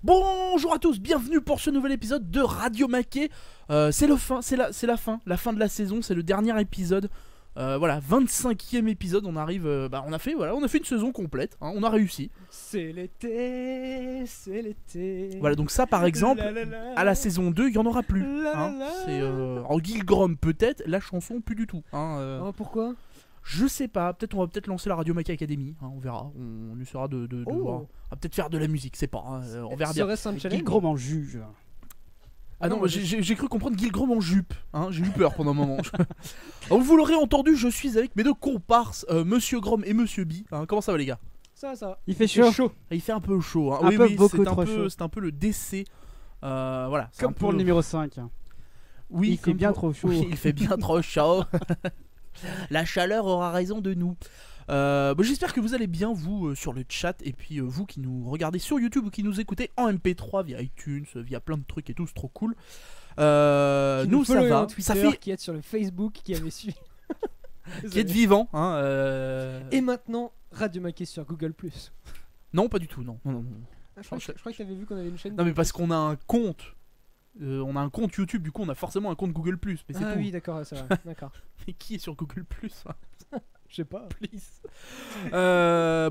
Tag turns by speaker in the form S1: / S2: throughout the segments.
S1: Bonjour à tous, bienvenue pour ce nouvel épisode de Radio Maquet. C'est la fin de la saison, c'est le dernier épisode. Voilà, 25e épisode, on arrive, on a fait une saison complète, hein, on a réussi.
S2: C'est l'été, c'est l'été.
S1: Voilà, donc ça par exemple,
S2: La la la.
S1: à la saison 2, il n'y en aura plus.
S2: La la
S1: Hein.
S2: la.
S1: C'est en Gilgrom peut-être, la chanson plus du tout. Hein,
S2: Oh, pourquoi?
S1: je sais pas, peut-être on va peut-être lancer la Radio Maquet Academy, hein, on verra, on essaiera de
S2: Oh.
S1: voir. On va peut-être faire de la musique, c'est pas, hein, on verra bien.
S2: Serait-ce un challenge?
S3: Gilgrom en juge.
S1: Ah non,
S2: Non, moi,
S1: j'ai cru comprendre Gilgrom en jupe, hein, j'ai eu peur pendant un moment. Alors, vous l'aurez entendu, je suis avec mes deux comparses, Monsieur Grom et Monsieur B. Hein, comment ça va les gars?
S2: Ça va.
S3: Il fait
S2: C'est
S3: chaud.
S1: Ah, il fait un peu chaud, hein.
S3: Un
S1: Oui,
S3: peu,
S1: oui,
S3: beaucoup
S1: c'est
S3: trop chaud.
S1: c'est un peu le décès. Voilà. c'est
S3: Comme
S1: un
S3: pour
S1: peu-
S3: le numéro 5.
S1: Oui,
S3: il fait
S1: comme
S3: bien
S1: pour-
S3: trop chaud.
S1: Oui, il fait bien trop chaud. La chaleur aura raison de nous. J'espère que vous allez bien, vous, sur le chat, et puis vous qui nous regardez sur YouTube ou qui nous écoutez en MP3 via iTunes, via plein de trucs et tout, c'est trop cool. Nous, ça va. Ça fait
S2: qui est sur le Facebook, qui avait suivi.
S1: qui est vivant. Hein,
S2: Et maintenant, Radio Maquet sur Google+.
S1: Non, pas du tout, non. Non, non, non.
S2: Ah, je crois que t'avais vu qu'on avait une chaîne.
S1: Non, mais parce qu'on a un compte. On a un compte YouTube, du coup on a forcément un compte Google+, mais c'est
S2: Ah
S1: tout.
S2: oui, d'accord, c'est vrai. D'accord.
S1: Mais qui est sur Google+, hein,
S2: Je sais pas.
S1: please.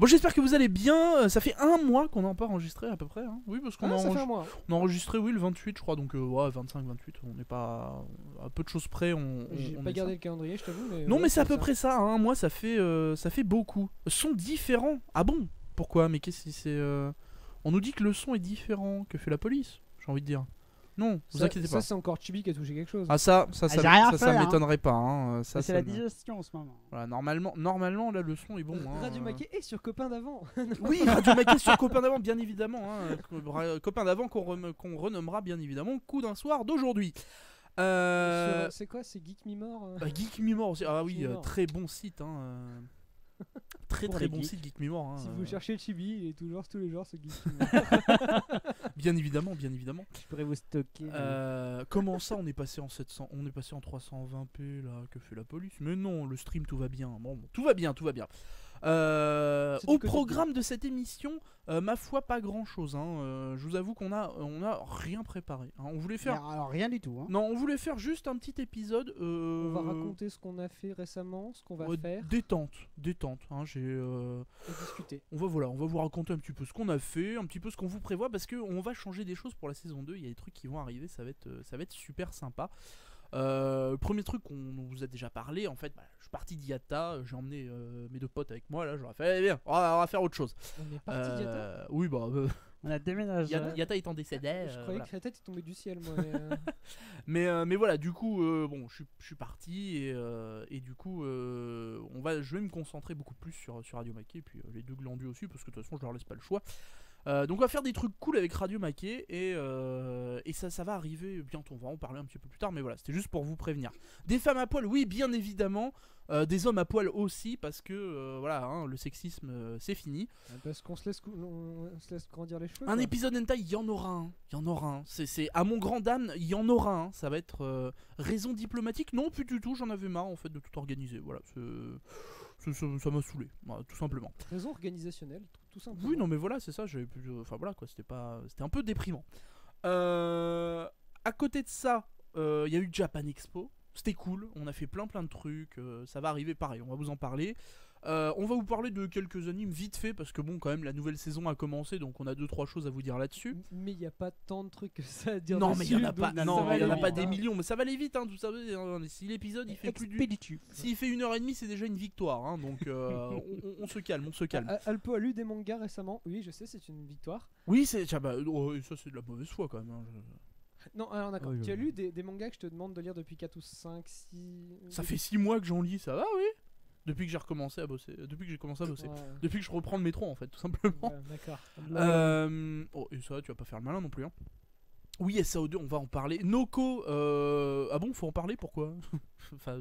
S1: J'espère que vous allez bien. Ça fait un mois qu'on n'a pas enregistré à peu près. Hein. Oui, parce qu'on
S2: Ah,
S1: a,
S2: ça fait un mois.
S1: on a enregistré oui, le 28, je crois. Donc, ouais, 25, 28. On n'est pas. À peu de choses près.
S2: J'ai
S1: on
S2: pas
S1: est
S2: gardé
S1: ça.
S2: le calendrier, je t'avoue. Mais
S1: Non,
S2: ouais,
S1: mais c'est à peu
S2: ça.
S1: près ça. Hein. Un mois, ça fait beaucoup. Son différents. Ah bon? Pourquoi? Mais qu'est-ce que c'est. On nous dit que le son est différent. Que fait la police? J'ai envie de dire. Non, vous inquiétez
S2: Ça,
S1: pas.
S2: c'est encore Chibi qui a touché quelque chose.
S1: Ah ça
S3: j'ai rien fait, hein.
S1: m'étonnerait pas. Hein. Ça,
S3: C'est
S1: ça
S3: la
S1: me-
S3: digestion en ce moment.
S1: Voilà, normalement là le son est bon. Hein.
S2: Radio Maquet est sur Copain d'avant.
S1: Oui, Radio Maquet sur Copain d'avant, bien évidemment. Hein. Copain d'avant qu'on renommera bien évidemment Coup d'un soir d'aujourd'hui.
S2: C'est quoi? C'est Geek Mimor
S1: Geek Mimor aussi. Ah oui,
S2: Geek Mimor.
S1: très bon site. Hein. Très
S3: Pour
S1: très
S3: les
S1: bon
S3: geeks.
S1: site Geek Mimor. Hein.
S2: Si vous cherchez Chibi, il est toujours tous les jours ce Geek Mimor.
S1: Bien évidemment, bien évidemment.
S3: Je pourrais vous stocker.
S1: Comment ça on est passé en 700, on est passé en 320p là, que fait la police? Mais non, le stream tout va bien. Bon, tout va bien, tout va bien.
S2: C'est du
S1: Au
S2: côté
S1: programme de cette émission, ma foi pas grand chose. Hein. Je vous avoue qu'on a rien préparé. Hein. On voulait faire,
S3: Alors rien du tout. Hein.
S1: non, on voulait faire juste un petit épisode.
S2: On va raconter ce qu'on a fait récemment, ce qu'on va faire
S1: détente. Hein.
S2: et discuter.
S1: On va vous raconter un petit peu ce qu'on a fait, un petit peu ce qu'on vous prévoit, parce que on va changer des choses pour la saison 2. Il y a des trucs qui vont arriver, ça va être super sympa. Le premier truc qu'on vous a déjà parlé, en fait, je suis parti d'Iata, j'ai emmené mes deux potes avec moi, là, j'aurais fait, allez, viens, on va faire autre chose.
S2: On est parti d'Yata.
S1: Oui,
S3: On a déménagé.
S1: Yata étant décédé.
S2: Je croyais
S1: Voilà.
S2: que la tête est tombée du ciel, moi.
S1: Mais voilà, du coup, je suis parti et du coup, je vais me concentrer beaucoup plus sur Radio Maquet, et puis les deux glandus aussi, parce que de toute façon, je leur laisse pas le choix. Donc on va faire des trucs cool avec Radio Maquet et ça va arriver bientôt, on va en parler un petit peu plus tard, mais voilà, c'était juste pour vous prévenir. Des femmes à poil, oui, bien évidemment. Des hommes à poil aussi, parce que voilà, hein, le sexisme c'est fini.
S2: Parce qu'on se laisse grandir les cheveux.
S1: Un
S2: quoi.
S1: épisode hentai, il y en aura un. Il y en aura un. C'est à mon grand dame, il y en aura un. Ça va être raison diplomatique. Non, plus du tout. J'en avais marre en fait de tout organiser. Voilà, ça m'a saoulé, voilà, tout simplement.
S2: Raison organisationnelle, tout simplement.
S1: Oui, non, mais voilà, c'est ça. Enfin voilà quoi. C'était un peu déprimant. À côté de ça, il y a eu Japan Expo. C'était cool, on a fait plein de trucs, ça va arriver pareil, on va vous en parler. On va vous parler de quelques animes vite fait parce que bon quand même la nouvelle saison a commencé donc on a 2-3 choses à vous dire là-dessus.
S2: Mais il n'y a pas tant de trucs que ça à dire.
S1: Non mais il y en a
S2: dessus,
S1: pas,
S2: donc
S1: non,
S2: ça va
S1: il y en a
S2: aller
S1: pas
S2: vite,
S1: des
S2: hein.
S1: millions mais ça va aller vite hein, tout ça. Si l'épisode il fait plus du...
S3: Expéditif.
S1: S'il fait 1h30 c'est déjà une victoire hein, donc on se calme, on se calme.
S2: Alpo a lu des mangas récemment. Oui, je sais, c'est une victoire.
S1: Oui ça c'est de la mauvaise foi quand même. Hein,
S2: Non, alors d'accord.
S3: Oui,
S2: Tu as
S3: oui.
S2: lu des mangas que je te demande de lire depuis 4 ou 5, 6.
S1: Ça fait 6 mois que j'en lis, ça va oui. Depuis que j'ai recommencé à bosser, depuis que j'ai commencé à bosser.
S2: Ouais,
S1: Depuis que je reprends le métro en fait tout simplement.
S2: ouais, d'accord.
S1: Oh, et ça, tu vas pas faire le malin non plus. Hein. Oui, SAO2, on va en parler. Noko, ah bon, faut en parler, pourquoi? Enfin,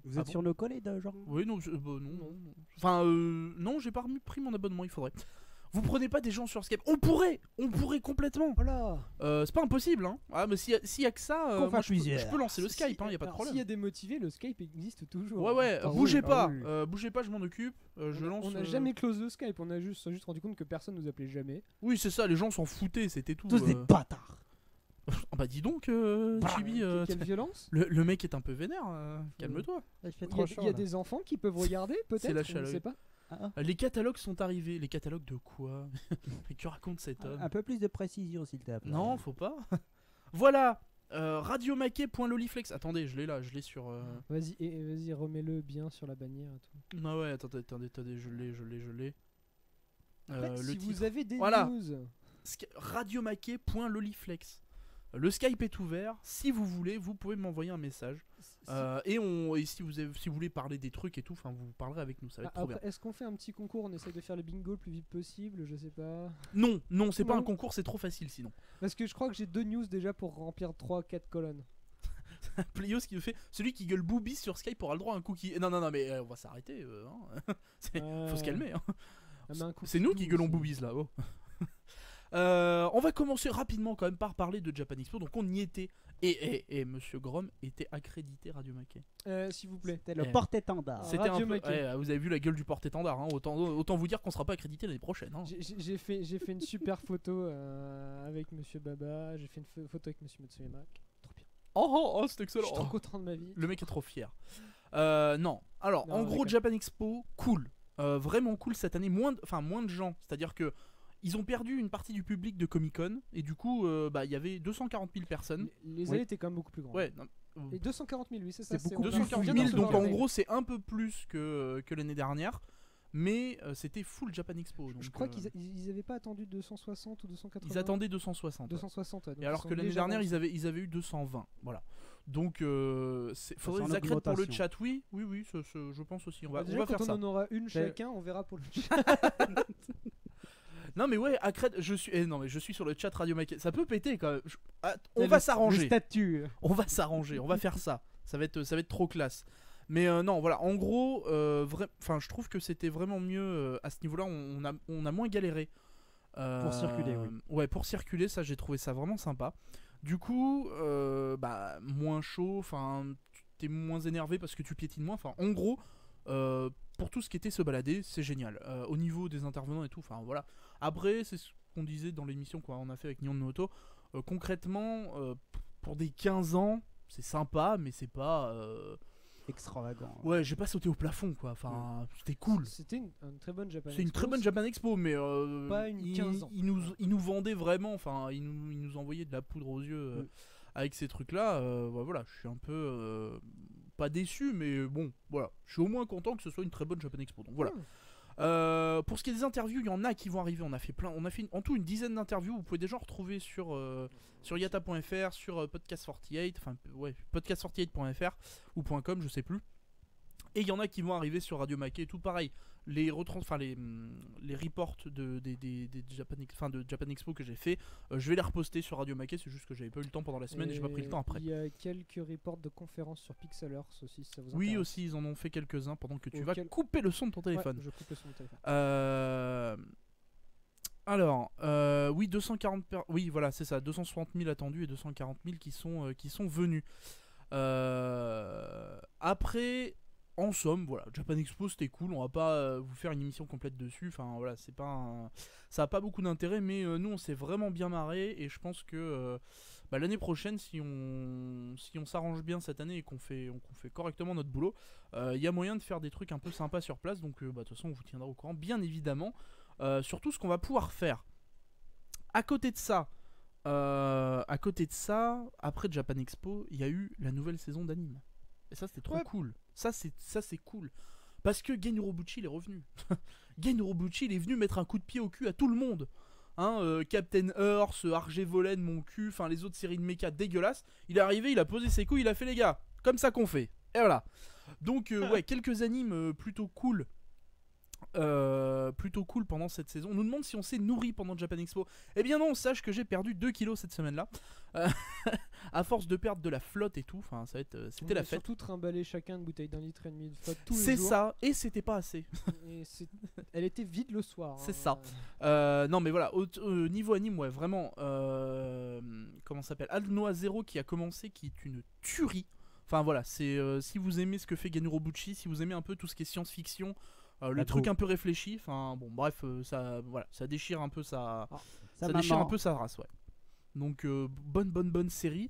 S3: Vous êtes
S1: bon
S3: sur nos collègues, genre?
S1: Oui, non, non. Enfin, non, j'ai pas pris mon abonnement, il faudrait. Vous prenez pas des gens sur Skype. On pourrait complètement.
S2: Voilà.
S1: C'est pas impossible, hein. Ah, mais s'il y a que ça,
S3: Qu'on
S1: moi,
S3: fasse plusieurs.
S1: je peux lancer le Skype, hein, y a pas de
S2: Alors,
S1: problème.
S2: s'il y a des motivés, le Skype existe toujours.
S1: Ouais,
S2: Attends,
S1: bougez
S2: oui.
S1: pas,
S3: oui.
S1: bougez pas, je m'en occupe. Je lance.
S2: On n'a jamais close le Skype, on a juste rendu compte que personne nous appelait jamais.
S1: Oui, c'est ça, les gens s'en foutaient, c'était tout.
S3: Tous des bâtards.
S1: Ah bah dis donc, Chibi,
S2: Quelle violence.
S1: le mec est un peu vénère, calme-toi.
S3: Il fait
S2: Il y
S3: trop
S2: a,
S3: chaud.
S2: il y a
S3: là.
S2: des enfants qui peuvent regarder, peut-être.
S1: C'est la
S2: On ne
S1: chaleur.
S2: sait pas.
S1: Les catalogues sont arrivés. Les catalogues de quoi? Que raconte cet homme?
S3: Un peu plus de précision, s'il te plaît.
S1: Non, faut pas. Voilà, radiomaquet.loliflex. Attendez, je l'ai là, je l'ai sur.
S2: Vas-y, remets-le bien sur la bannière et tout.
S1: Ah ouais, attendez, je l'ai.
S2: Après,
S1: Le
S2: si
S1: titre.
S2: vous avez des
S1: Voilà.
S2: news,
S1: radiomaquet.loliflex. Le Skype est ouvert. Si vous voulez, vous pouvez m'envoyer un message. Et si vous voulez parler des trucs et tout, enfin, vous parlerez avec nous. Ça va être trop bien.
S2: après, est-ce qu'on fait un petit concours? On essaye de faire le bingo le plus vite possible, je sais pas.
S1: Non, c'est pas
S2: Non.
S1: un concours, c'est trop facile sinon.
S2: Parce que je crois que j'ai 2 news déjà pour remplir 3-4 colonnes.
S1: Pléos qui me fait celui qui gueule boobies sur Skype aura le droit à un cookie. Non, mais on va s'arrêter. Hein. Faut se calmer. Hein.
S2: Ah, mais un cookie
S1: C'est nous qui
S2: blue
S1: gueulons
S2: aussi.
S1: boobies là. Oh. On va commencer rapidement quand même par parler de Japan Expo. Donc on y était. Et Monsieur Grom était accrédité Radio Maquet.
S2: S'il vous plaît.
S3: C'était le porte-étendard.
S1: C'était
S2: Radio
S1: un peu.
S2: Maquet.
S1: Ouais, vous avez vu la gueule du porte-étendard. Hein. Autant vous dire qu'on sera pas accrédité l'année prochaine. Hein.
S2: J'ai fait une super photo avec Monsieur Baba, j'ai fait une photo avec Monsieur Matsuyama. Trop bien.
S1: Oh, c'est
S2: Je
S1: excellent.
S2: suis trop content de ma vie.
S1: Le mec est trop fier. Non. Alors,
S2: Non,
S1: en gros,
S2: d'accord.
S1: Japan Expo, cool. Vraiment cool cette année. Moins de gens. C'est-à-dire que ils ont perdu une partie du public de Comic Con. Et du coup, il y avait 240 000 personnes.
S2: Les
S3: Oui.
S2: allées étaient quand même beaucoup plus grandes.
S1: Ouais,
S2: Et 240 000, oui, c'est ça.
S3: C'est beaucoup
S2: on a-
S1: 240
S2: on
S1: 000.
S2: vient de
S1: Donc
S2: recevoir
S1: en
S2: le mail.
S1: gros, c'est un peu plus que l'année dernière. Mais c'était full Japan Expo. Donc,
S2: Je crois qu'ils avaient pas attendu 260 ou 280.
S1: ils attendaient 260. Ouais.
S2: 260. Ouais, donc
S1: Et alors
S2: ils sont
S1: que l'année
S2: légèrement
S1: dernière,
S2: en dessous.
S1: ils avaient eu 220. Voilà. Donc, faudrait
S3: en
S1: des accrètes pour le
S3: augmentation.
S1: chat. Oui, je pense aussi. On va
S2: Déjà,
S1: faire
S2: quand
S1: ça.
S2: on en aura une
S3: C'est-
S2: chacun, on verra pour le chat.
S1: Non mais ouais, accrète, je suis sur le chat Radio Maquet. Ça peut péter quand même. On
S3: C'est
S1: va
S3: le
S1: s'arranger.
S3: statut.
S1: On va s'arranger. On va faire ça. Ça va être trop classe. Mais non, voilà. En gros, je trouve que c'était vraiment mieux à ce niveau-là. On a moins galéré.
S3: Pour circuler, oui.
S1: Ouais, pour circuler, ça j'ai trouvé ça vraiment sympa. Du coup, moins chaud. Enfin, t'es moins énervé parce que tu piétines moins. Enfin, en gros, pour tout ce qui était se balader, c'est génial. Au niveau des intervenants et tout. Enfin, voilà. Après, c'est ce qu'on disait dans l'émission qu'on a fait avec Nyon Noto. Concrètement, pour des 15 ans, c'est sympa, mais c'est pas.
S3: Extravagant.
S1: Ouais, j'ai pas sauté au plafond quoi. Enfin, c'était cool.
S2: C'était une très bonne Japan
S1: C'est une
S2: Expo.
S1: très bonne Japan Expo, mais
S2: Pas une 15 ans.
S1: ils nous vendaient vraiment. Enfin, ils nous envoyaient de la poudre aux yeux avec ces trucs-là. Voilà, je suis un peu pas déçu, mais bon, voilà, je suis au moins content que ce soit une très bonne Japan Expo. Donc voilà. Pour ce qui est des interviews, il y en a qui vont arriver. On a fait en tout une dizaine d'interviews. Vous pouvez déjà retrouver sur yata.fr, sur Podcast 48, enfin ouais, podcast48.fr ou .com, je sais plus. Et il y en a qui vont arriver sur Radio Maquet, tout pareil. Les reports de Japan Expo que j'ai fait, je vais les reposter sur Radio Maquet. C'est juste que j'avais pas eu le temps pendant la semaine et j'ai pas pris le temps après.
S2: Il y a quelques reports de confences sur Pixelers aussi, si ça vous
S1: Oui,
S2: intéresse.
S1: aussi, ils en ont fait quelques-uns pendant que tu vas
S2: Auquel-
S1: couper le son de ton téléphone.
S2: Ouais, je coupe le son de mon téléphone.
S1: Alors, oui, 240 oui, voilà, c'est ça, 260 000 attendus et 240 000 qui sont venus. Après, en somme, voilà, Japan Expo c'était cool. On va pas vous faire une émission complète dessus. Enfin, voilà, c'est pas ça a pas beaucoup d'intérêt, mais nous on s'est vraiment bien marré et je pense que l'année prochaine, si on s'arrange bien cette année et qu'on fait correctement notre boulot, il y a moyen de faire des trucs un peu sympas sur place. Donc, de toute façon, on vous tiendra au courant, bien évidemment. Surtout ce qu'on va pouvoir faire. À côté de ça, après Japan Expo, il y a eu la nouvelle saison d'anime. Et ça, c'était trop cool. Ça, c'est cool. Parce que Gen Urobuchi, il est revenu. Gen Urobuchi, il est venu mettre un coup de pied au cul à tout le monde. Captain Earth, Argevolen, mon cul, enfin les autres séries de mecha dégueulasses. Il est arrivé, il a posé ses couilles, il a fait les gars, comme ça qu'on fait. Et voilà. Donc, ouais, quelques animes plutôt cool. Pendant cette saison. On nous demande si on s'est nourri pendant Japan Expo. Eh bien non, sache que j'ai perdu 2 kilos cette semaine là. à force de perdre de la flotte et tout, enfin ça va être, c'était
S2: On
S1: la
S2: a
S1: fête.
S2: surtout trimballé chacun une bouteille d'1,5 litre de flotte tous les
S1: C'est
S2: jours.
S1: ça, et c'était pas assez.
S2: Et elle était vide le soir.
S1: C'est
S2: hein.
S1: ça. Non mais voilà, au niveau anime, ouais, vraiment, comment ça s'appelle, Alnoa Zero qui a commencé, qui est une tuerie. Enfin voilà, c'est si vous aimez ce que fait Ganu Robuchi, si vous aimez un peu tout ce qui est science-fiction, le truc un peu réfléchi, enfin bon bref, ça déchire un peu ça déchire un peu sa race, ouais. Donc bonne série.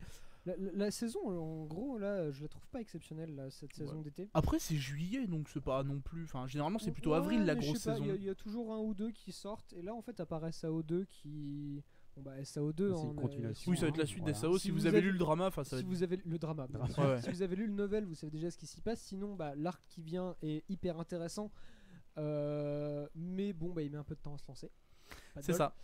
S2: La saison, en gros, là, je la trouve pas exceptionnelle, là, cette saison d'été.
S1: Après c'est juillet, donc c'est pas non plus, enfin généralement c'est plutôt
S2: Ouais,
S1: avril la
S2: mais je
S1: grosse
S2: sais pas,
S1: saison.
S2: Il y a toujours un ou deux qui sortent, et là, en fait, apparaît SAO2 qui... Bon bah SAO2
S3: C'est une continuation.
S1: Oui, ça va être la
S3: hein,
S1: suite
S3: voilà.
S1: des SAO. Si vous avez lu le drama, enfin ça va
S2: si
S1: être...
S2: vous avez le drama, bien sûr.
S1: Ouais.
S2: Si vous avez lu le novel, vous savez déjà ce qui s'y passe. Sinon, bah, l'arc qui vient est hyper intéressant, mais bon, bah, il met un peu de temps à se lancer. Pas de
S1: C'est
S2: bol.
S1: ça.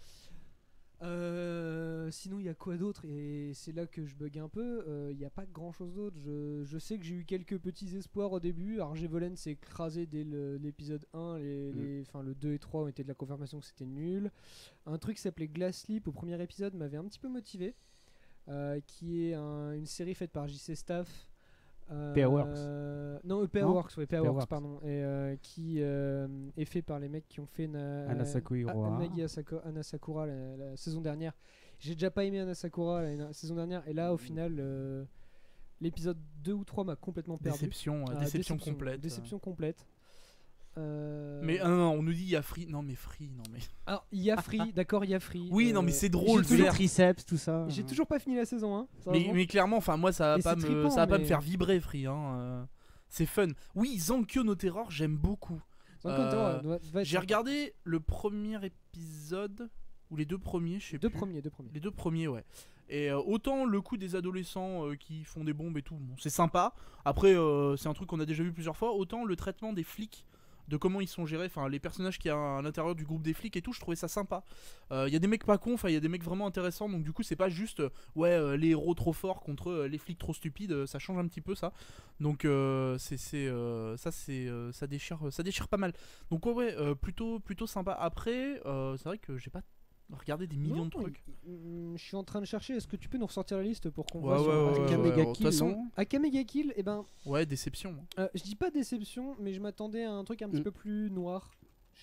S2: Sinon, il y a quoi d'autre? Et c'est là que je bug un peu. Il n'y a pas grand chose d'autre. Je sais que j'ai eu quelques petits espoirs au début. Argevolen s'est écrasé dès l'épisode 1. Enfin, le 2 et 3 ont été de la confirmation que c'était nul. Un truc qui s'appelait Glass Sleep au premier épisode m'avait un petit peu motivé. Qui est une série faite par JC Staff.
S3: Pairworks.
S2: Non, Pairworks, ouais, Pairworks,
S3: Pairworks.
S2: pardon. Et qui est fait par les mecs qui ont fait
S3: Anasaku Hiroha.
S2: Anasakura la saison dernière. J'ai déjà pas aimé Anasakura la saison dernière. Et là, au final, l'épisode 2 ou 3 m'a complètement perdu.
S1: Déception complète.
S2: Déception complète.
S1: Mais non, on nous dit il y a Free. Non mais Free, non mais.
S2: Alors, il y a Free, d'accord, il y a Free.
S1: Oui, non mais c'est drôle.
S2: j'ai
S3: Les
S2: toujours-
S3: triceps, tout ça.
S2: J'ai toujours pas fini la saison 1.
S1: Mais clairement, enfin moi ça
S2: Et
S1: va pas
S2: c'est
S1: me,
S2: trippant,
S1: ça va pas me
S2: mais-
S1: faire vibrer Free. Hein. C'est fun. Oui, Zankyo no Terror, j'aime beaucoup. J'ai regardé le premier épisode ou les deux premiers, je sais
S2: Deux
S1: plus.
S2: premiers.
S1: Les deux premiers, ouais. Et autant le coup des adolescents qui font des bombes et tout, bon, c'est sympa. Après, c'est un truc qu'on a déjà vu plusieurs fois. Autant le traitement des flics, de comment ils sont gérés, enfin les personnages qu'il y a à l'intérieur du groupe des flics et tout, je trouvais ça sympa. Il y a des mecs pas cons, enfin il y a des mecs vraiment intéressants. Donc du coup, c'est pas juste les héros trop forts contre les flics trop stupides. Ça change un petit peu ça. Donc ça déchire pas mal. Donc ouais, plutôt sympa. Après, c'est vrai que j'ai pas regardé des millions de trucs.
S2: Je suis en train de chercher. Est-ce que tu peux nous ressortir la liste pour qu'on
S1: Ouais,
S2: voit sur
S1: ouais,
S3: Akame
S1: ouais,
S3: ga
S1: de toute
S3: Kill,
S1: façon-
S3: non
S2: Akame ga Kill, eh ben,
S1: Ouais, déception.
S2: je dis pas déception, mais je m'attendais à un truc un petit peu plus noir.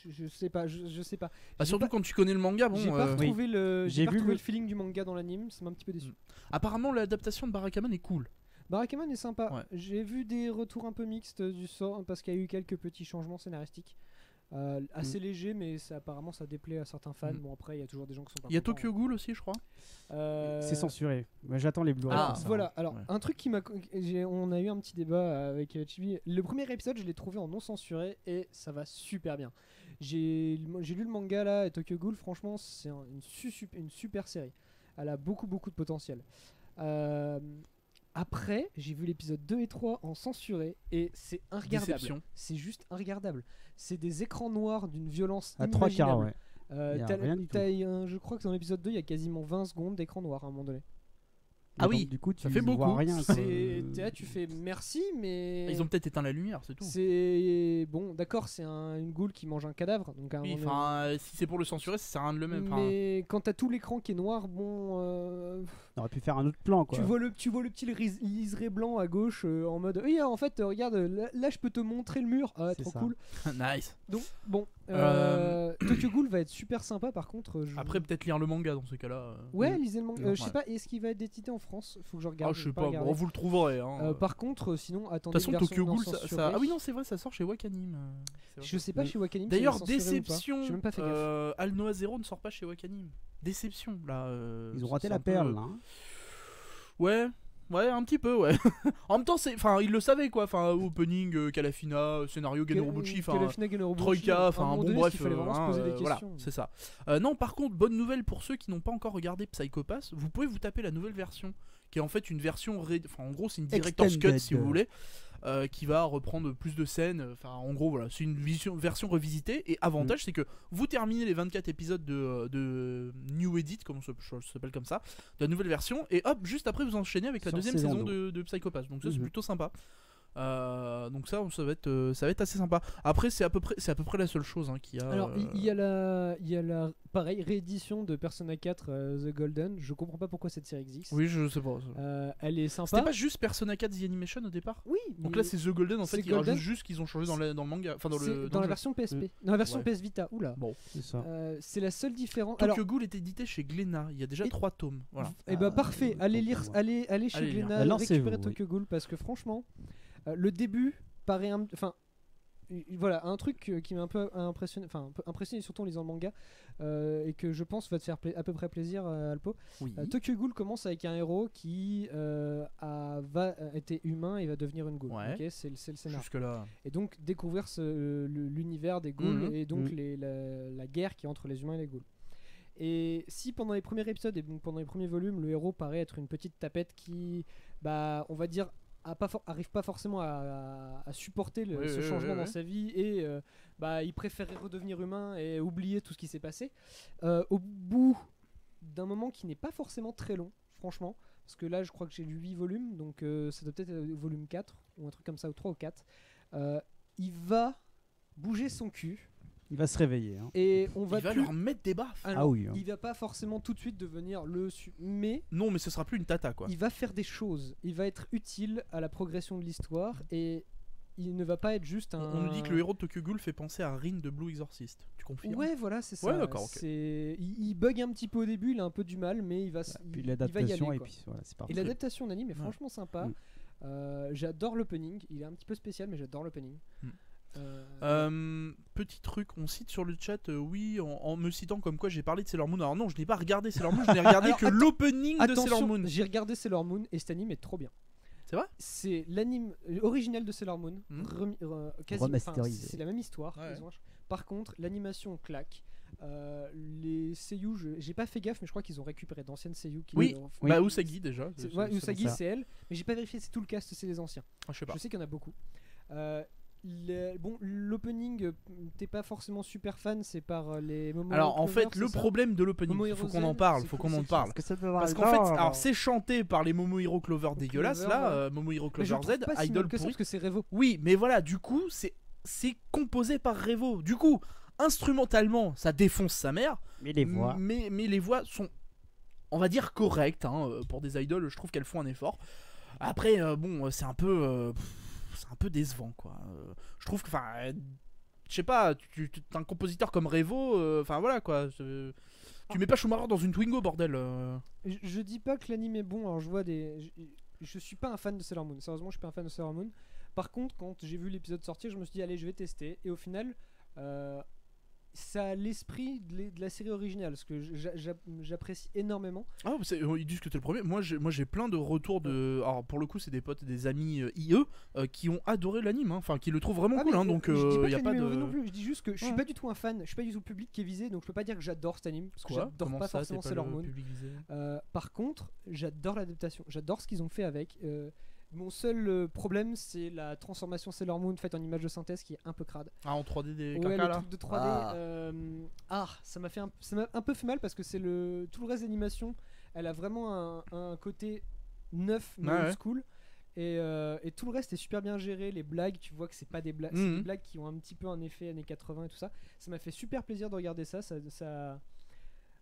S2: Je sais pas, je sais pas.
S1: Bah,
S2: J'ai
S1: surtout
S2: pas-
S1: quand tu connais le manga, bon.
S2: J'ai pas retrouvé
S3: J'ai vu
S2: le
S3: le-
S2: feeling du manga dans l'anime, ça m'a un petit peu déçu.
S1: Apparemment, l'adaptation de Barakaman est cool.
S2: Barakamon est sympa.
S1: Ouais.
S2: J'ai vu des retours un peu mixtes du sort parce qu'il y a eu quelques petits changements scénaristiques. Assez légers, mais apparemment ça déplaît à certains fans. Bon, après, il y a toujours des gens qui sont pas
S1: Il y a
S2: contents,
S1: Tokyo Ghoul aussi, je crois.
S3: C'est censuré. Moi, j'attends les Blu-ray.
S1: Ah,
S3: pour ça.
S2: Voilà, alors
S1: Ouais.
S2: un truc qui m'a. On a eu un petit débat avec Chibi. Le premier épisode, je l'ai trouvé en non censuré et ça va super bien. J'ai lu le manga là, et Tokyo Ghoul, franchement, c'est une super série. Elle a beaucoup de potentiel. Après, j'ai vu l'épisode 2 et 3 en censuré et c'est regardable.
S1: Déception.
S2: C'est juste regardable. C'est des écrans noirs d'une violence
S3: À 3 quarts,
S2: inimaginable.
S3: ouais. Y a rien du tout.
S2: Je crois que dans l'épisode 2, il y a quasiment 20 secondes d'écran noir à un moment donné.
S1: Ah
S3: Et
S1: oui,
S3: donc, du coup, tu
S1: ça fait
S3: vois
S1: beaucoup.
S3: rien. quoi.
S2: T'es là, tu fais merci, mais.
S1: Ils ont peut-être éteint la lumière, c'est tout.
S2: C'est. Bon, d'accord, c'est une goule qui mange un cadavre. Donc à un
S1: Oui,
S2: moment donné-
S1: enfin, si c'est pour le censurer, ça sert à rien de le même. Enfin,
S2: Mais quand t'as tout l'écran qui est noir, bon.
S3: On aurait pu faire un autre plan, quoi.
S2: Tu vois le petit liseré blanc à gauche en mode. Oui, en fait, regarde, là, je peux te montrer le mur. Ah,
S3: C'est
S2: trop
S3: ça.
S2: cool.
S1: nice.
S2: Donc, bon. Tokyo Ghoul va être super sympa par contre.
S1: Après, peut-être lire le manga dans ces cas-là.
S2: Ouais, lisez le manga.
S1: Non,
S2: Je sais
S1: ouais.
S2: pas, est-ce qu'il va être édité en France? Faut que je regarde.
S1: Ah, je sais pas,
S2: regardé.
S1: bon, vous le trouverez. Hein.
S2: Par contre, sinon,
S1: De
S2: attendez.
S1: toute façon,
S2: une version
S1: Tokyo
S2: non
S1: Ghoul,
S2: censurée.
S1: ça. Ah oui, non, c'est vrai, ça sort chez Wakanim. C'est vrai.
S2: Je sais pas
S3: Oui.
S2: chez Wakanim.
S1: D'ailleurs,
S2: si elle est censurée ou pas.
S1: déception.
S2: J'ai même pas fait gaffe.
S1: Alnoa Zero ne sort pas chez Wakanim. Déception, là.
S3: Ils ont raté
S1: c'est
S3: la
S1: un peu-
S3: perle, là. hein.
S1: Ouais, un petit peu, ouais. En même temps, ils le savaient, quoi. Enfin, opening, Kalafina, scénario Genorobuchi, enfin. Troika, enfin bon bref, voilà, c'est ça. Non, par contre, bonne nouvelle pour ceux qui n'ont pas encore regardé Psycho Pass, vous pouvez vous taper la nouvelle version, qui est en fait une version, enfin en gros c'est une director's cut si vous voulez, qui va reprendre plus de scènes, enfin en gros voilà, c'est une version revisitée, et avantage c'est que vous terminez les 24 épisodes de New Edit, comme ça s'appelle comme ça, de la nouvelle version, et hop, juste après vous enchaînez avec la
S3: Sur
S1: deuxième
S3: saison
S1: saison
S3: deux.
S1: de Psycho Pass, donc ça c'est
S3: Mhm.
S1: plutôt sympa. Donc ça va être assez sympa. Après c'est à peu près la seule chose qu'il y a.
S2: Alors il y a la pareil réédition de Persona 4 The Golden. Je comprends pas pourquoi cette série existe.
S1: Oui, je sais pas.
S2: Elle est sympa.
S1: C'était pas juste Persona 4 The Animation au départ?
S2: Oui.
S1: Donc là c'est The Golden en fait. Ils rajoutent juste qu'ils ont changé dans le manga. Enfin
S2: dans la version PSP. Dans la version PS Vita. Oula.
S1: Bon,
S3: c'est ça.
S2: C'est la seule différence.
S1: Tokyo Ghoul est édité chez Glénat. Il y a déjà 3 tomes. Voilà.
S2: Et bah parfait. Allez chez Glénat, récupérer Tokyo Ghoul parce que franchement, le début paraît voilà un truc qui m'a un peu impressionné surtout en lisant le manga et que je pense va te faire à peu près plaisir Alpo. Tokyo Ghoul commence avec un héros qui va être humain et va devenir une ghoul. Okay, c'est le scénario.
S1: Jusque là.
S2: Et donc découvrir l'univers des ghouls et donc la guerre qui est entre les humains et les ghouls. Et si pendant les premiers épisodes et pendant les premiers volumes le héros paraît être une petite tapette qui on va dire arrive pas forcément à supporter ce changement dans sa vie et il préférerait redevenir humain et oublier tout ce qui s'est passé au bout d'un moment qui n'est pas forcément très long franchement, parce que là je crois que j'ai lu 8 volumes donc ça doit peut-être être volume 4 ou un truc comme ça, ou 3 ou 4. Il va bouger son cul.
S3: Il va se réveiller.
S2: Et
S1: il va leur mettre des baffes.
S2: Alors, oui. Il va pas forcément tout de suite devenir mais
S1: ce sera plus une tata quoi.
S2: Il va faire des choses. Il va être utile à la progression de l'histoire et il ne va pas être juste un.
S1: On nous dit que le héros de Tokyo Ghoul fait penser à Rin de Blue Exorcist. Tu confirmes?
S2: Ouais, voilà, c'est ça.
S1: Ouais, d'accord. Okay.
S2: Il bug un petit peu au début, il a un peu du mal, mais il va.
S3: Puis l'adaptation et puis voilà, c'est parfait.
S2: Et l'adaptation d'anime est franchement sympa. J'adore l'opening. Il est un petit peu spécial, mais j'adore l'opening.
S1: Petit truc, on cite sur le chat, en me citant comme quoi j'ai parlé de Sailor Moon. Alors non, je n'ai pas regardé Sailor Moon, je n'ai regardé que l'opening de Sailor Moon.
S2: J'ai regardé Sailor Moon et cet anime est trop bien.
S1: C'est vrai?
S2: C'est l'anime original de Sailor Moon,
S3: remasterisé.
S2: C'est la même histoire. Par contre, l'animation claque. Les seiyuu, j'ai pas fait gaffe, mais je crois qu'ils ont récupéré d'anciennes seiyuu.
S1: Usagi déjà.
S2: Usagi c'est elle, mais j'ai pas vérifié, c'est tout le cast, c'est les anciens.
S1: Je sais pas.
S2: Je sais qu'il y en a beaucoup. L'opening, t'es pas forcément super fan, c'est par les Momo.
S1: Alors en fait, le problème de l'opening, faut qu'on en parle, parce qu'en fait, alors c'est chanté par les Momohiro Clover dégueulasses là, Momohiro Clover Z, Idol pourri.
S2: Parce que c'est Revo.
S1: Oui, mais voilà, du coup, c'est composé par Revo. Du coup, instrumentalement, ça défonce sa mère.
S3: Mais les voix,
S1: mais les voix sont, on va dire, correctes pour des idoles. Je trouve qu'elles font un effort. Après, c'est un peu décevant quoi. Je trouve que je sais pas, tu t'es un compositeur comme Revo, voilà quoi. Tu mets pas Schumacher dans une Twingo, bordel.
S2: Je dis pas que l'anime est bon, alors je vois je suis pas un fan de Sailor Moon, sérieusement je suis pas un fan de Sailor Moon. Par contre quand j'ai vu l'épisode sortir, je me suis dit allez je vais tester, et au final ça a l'esprit de la série originale, ce que j'apprécie énormément.
S1: Ils disent que t'es le premier. Moi j'ai plein de retours de. Alors pour le coup, c'est des potes et des amis IE qui ont adoré l'anime, enfin qui le trouvent vraiment cool. Donc
S2: il
S1: y a pas de.
S2: Non plus. Je dis juste que je suis pas du tout un fan, je suis pas du tout le public qui est visé, donc je peux pas dire que j'adore cet anime parce que j'adore pas forcément Sailor Moon. Par contre, j'adore l'adaptation, j'adore ce qu'ils ont fait avec. Mon seul problème, c'est la transformation Sailor Moon faite en image de synthèse qui est un peu crade.
S1: En 3D des
S2: caca
S1: là.
S2: Le truc de 3D. Ça m'a un peu fait mal parce que c'est tout le reste de l'animation. Elle a vraiment un côté neuf, mais old school. Et tout le reste est super bien géré. Les blagues, tu vois que c'est pas des blagues, c'est des blagues qui ont un petit peu un effet années 80 et tout ça. Ça m'a fait super plaisir de regarder ça.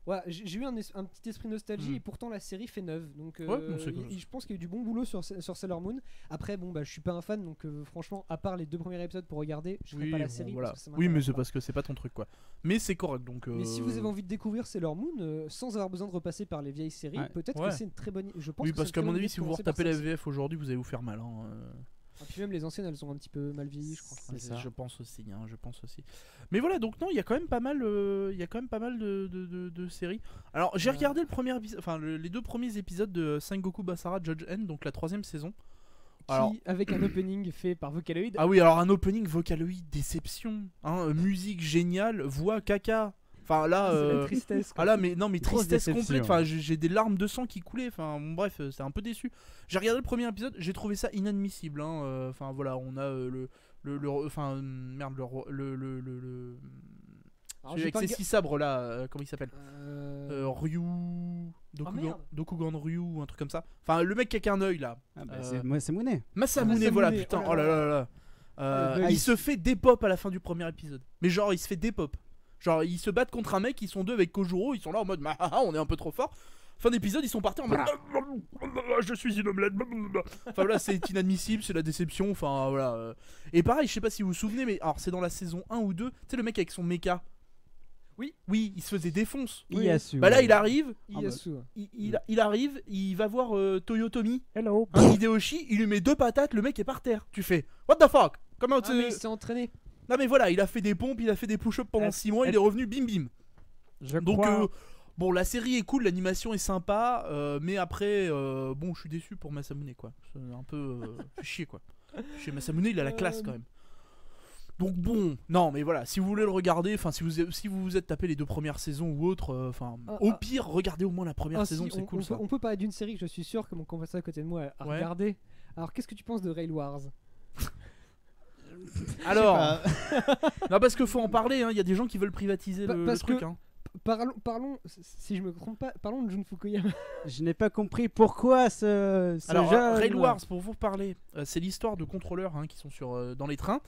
S2: Ouais, j'ai eu un petit esprit nostalgie et pourtant la série fait neuve, donc je pense qu'il y a eu du bon boulot sur Sailor Moon. Après je suis pas un fan, donc franchement à part les 2 premiers épisodes pour regarder, je ferai pas la série.
S1: Voilà. Mais c'est parce que c'est pas ton truc quoi. Mais c'est correct donc.
S2: Mais si vous avez envie de découvrir Sailor Moon sans avoir besoin de repasser par les vieilles séries, peut-être que c'est une très bonne. Je pense.
S1: Oui, parce qu'à mon avis, si vous retapez la VF aujourd'hui, vous allez vous faire mal.
S2: Et puis même les anciennes, elles sont un petit peu mal vieillies, je crois.
S1: Je pense aussi. Mais voilà, donc non, il y a quand même pas mal, de séries. Alors j'ai regardé les 2 premiers épisodes de Sengoku Basara Judge End, donc la 3ème saison.
S2: Avec un opening fait par Vocaloid.
S1: Ah oui, alors un opening Vocaloid déception, musique géniale, voix caca. Enfin là,
S2: c'est la tristesse.
S1: Mais tristesse complète. Enfin, j'ai des larmes de sang qui coulaient. Enfin, bref, c'est un peu déçu. J'ai regardé le premier épisode, j'ai trouvé ça inadmissible. Enfin voilà, on a avec ses 6 sabres là, comment il s'appelle? Ryu. Dokugan Ryu ou un truc comme ça. Enfin, le mec qui a un œil là.
S3: C'est Masamune.
S1: Masamune, voilà, putain. Oh là là là. Il se fait dépop à la fin du premier épisode. Mais genre, il se fait dépop. Genre, ils se battent contre un mec, ils sont deux avec Kojuro, ils sont là en mode on est un peu trop fort. Fin d'épisode, ils sont partis en mode je suis une omelette. Enfin voilà, c'est inadmissible, c'est la déception. Enfin voilà. Et pareil, je sais pas si vous vous souvenez, mais alors c'est dans la saison 1 ou 2, tu sais, le mec avec son mecha. Oui, il se faisait défonce.
S3: Iyasu,
S1: bah là, il arrive.
S2: Iyasu.
S1: Il arrive, il va voir Toyotomi.
S3: Hello.
S1: Hideyoshi, il lui met 2 patates, le mec est par terre. Tu fais what the fuck? Comment
S2: mais il s'est entraîné.
S1: Non mais voilà, il a fait des pompes, il a fait des push-ups pendant 6 mois, il est revenu bim bim. Donc bon, la série est cool, l'animation est sympa, mais après bon, je suis déçu pour Masamune quoi. C'est un peu fait chier quoi. Chez Masamune, il a la classe quand même. Donc bon, non mais voilà, si vous voulez le regarder, enfin si vous vous êtes tapé les 2 premières saisons ou autres, enfin au pire regardez au moins la première saison, c'est cool ça.
S2: On peut parler d'une série que je suis sûr que mon confesseur à côté de moi a regardé. Alors qu'est-ce que tu penses de Rail Wars?
S1: Alors, non parce qu'il faut en parler, il y a des gens qui veulent privatiser le truc.
S2: Parlons, si je me trompe pas, parlons de Jun Fukuyama.
S3: Je n'ai pas compris pourquoi ce
S1: alors,
S3: jeu.
S1: Rail Wars, pour vous parler, c'est l'histoire de contrôleurs qui sont dans les trains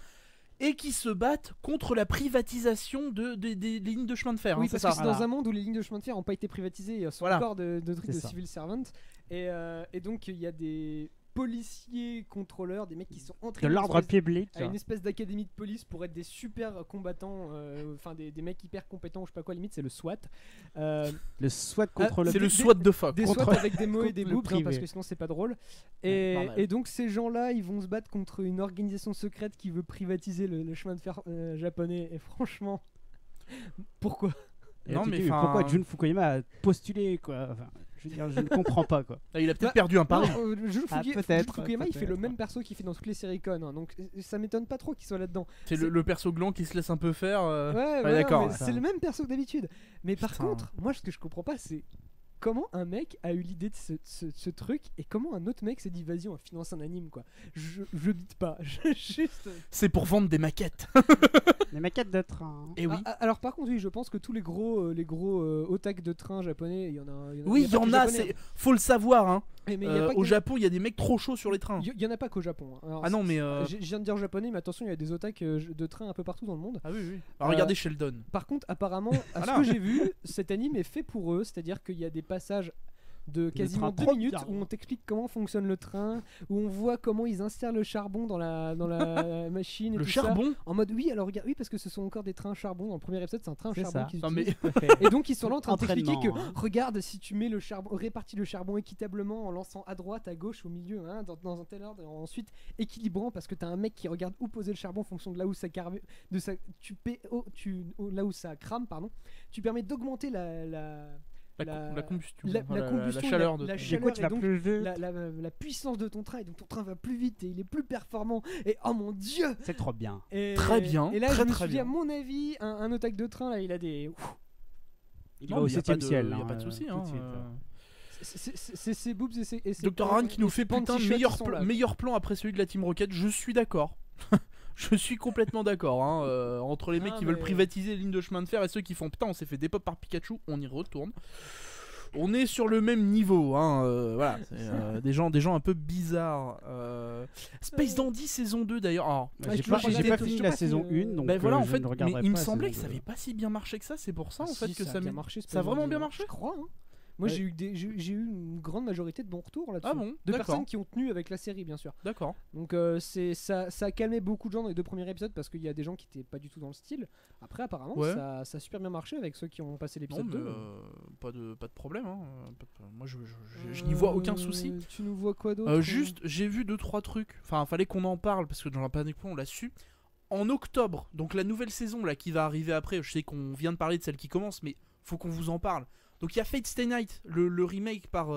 S1: et qui se battent contre la privatisation des lignes de chemin de fer.
S2: Oui, parce que c'est dans un monde où les lignes de chemin de fer n'ont pas été privatisées, sont encore de trucs de civil servant. Et donc il y a des policiers contrôleurs, des mecs qui sont entraînés
S3: de l'ordre public
S2: à une espèce d'académie de police pour être des super combattants, enfin des mecs hyper compétents, je sais pas quoi, limite c'est le SWAT.
S3: Le SWAT contre le
S1: c'est le SWAT de fuck.
S2: Des SWAT avec des mots et des boobs, parce que sinon c'est pas drôle. Et donc ces gens-là, ils vont se battre contre une organisation secrète qui veut privatiser le chemin de fer japonais. Et franchement, pourquoi?
S3: Non mais pourquoi Jun Fukuyama a postulé quoi? Enfin, je veux dire, je ne comprends pas quoi.
S1: Il a peut-être perdu un pari.
S2: Jun Fukuyama, il fait le même perso qu'il fait dans toutes les séries Con, donc ça m'étonne pas trop qu'il soit là-dedans.
S1: C'est le perso gland qui se laisse un peu faire.
S2: Ouais, d'accord. C'est le même perso que d'habitude. Mais par contre, moi ce que je comprends pas, c'est comment un mec a eu l'idée de ce truc et comment un autre mec s'est dit vas-y on va financer un anime quoi. Je bite pas, juste.
S1: C'est pour vendre des maquettes.
S3: Des maquettes de train.
S1: Et oui.
S2: Alors par contre oui, je pense que tous les gros otak de train japonais, il y en a.
S1: Oui, il y en a. Faut le savoir hein.
S2: Mais
S1: au Japon, il y a des mecs trop chauds sur les trains.
S2: Il y en a pas qu'au Japon. Alors,
S1: ah non mais.
S2: Je viens de dire japonais, mais attention, il y a des otak de train un peu partout dans le monde.
S1: Ah oui. Alors regardez Sheldon.
S2: Par contre, apparemment, à ce que j'ai vu, cet anime est fait pour eux, c'est-à-dire qu'il y a des passages de quasiment 2 minutes où on t'explique comment fonctionne le train, où on voit comment ils insèrent le charbon dans la machine et
S1: le
S2: tout
S1: charbon
S2: ça. En mode oui, alors regarde, oui parce que ce sont encore des trains charbon. Dans le premier épisode, c'est un train charbon qu'ils utilisent. Et donc ils sont là en train de t'expliquer que regarde, si tu mets le charbon, répartis le charbon équitablement en lançant à droite, à gauche, au milieu, dans un tel ordre, et ensuite équilibrant parce que t'as un mec qui regarde où poser le charbon en fonction de là où ça là où ça crame, pardon. Tu permets d'augmenter la
S1: combustion,
S2: la
S1: chaleur
S2: la chaleur et donc la puissance de ton train, et donc ton train va plus vite et il est plus performant et oh mon dieu,
S3: c'est trop bien.
S1: Très bien.
S2: Et là je me suis dit à mon avis un otak de train là il a des
S3: il va au 7ème ciel,
S1: il y a pas de souci
S2: c'est ses boobs et ses
S1: Dr. Han qui nous fait putain meilleur plan après celui de la Team Rocket, je suis d'accord. Je suis complètement d'accord entre les mecs qui veulent privatiser les lignes de chemin de fer et ceux qui font putain on s'est fait dépop par Pikachu, on y retourne. On est sur le même niveau voilà, des gens un peu bizarres. Space Dandy saison 2 d'ailleurs.
S3: J'ai pas fini la saison 1 donc
S1: voilà en fait, mais il me
S3: pas
S1: semblait que ça avait pas si bien marché que ça, c'est pour ça en fait que ça
S2: a
S1: vraiment bien marché.
S2: Je crois Moi j'ai eu une grande majorité de bons retours là-dessus.
S1: Ah bon,
S2: de personnes qui ont tenu avec la série bien sûr.
S1: D'accord.
S2: Donc ça a calmé beaucoup de gens dans les 2 premiers épisodes parce qu'il y a des gens qui étaient pas du tout dans le style. Après apparemment ça a super bien marché avec ceux qui ont passé l'épisode 2.
S1: Pas de problème moi je n'y vois aucun souci.
S2: Tu nous vois quoi d'autre
S1: juste j'ai vu 2-3 trucs. Enfin fallait qu'on en parle parce que dans la panique on l'a su. En octobre, donc la nouvelle saison là qui va arriver après, je sais qu'on vient de parler de celle qui commence mais faut qu'on vous en parle. Donc il y a Fate Stay Night, le remake par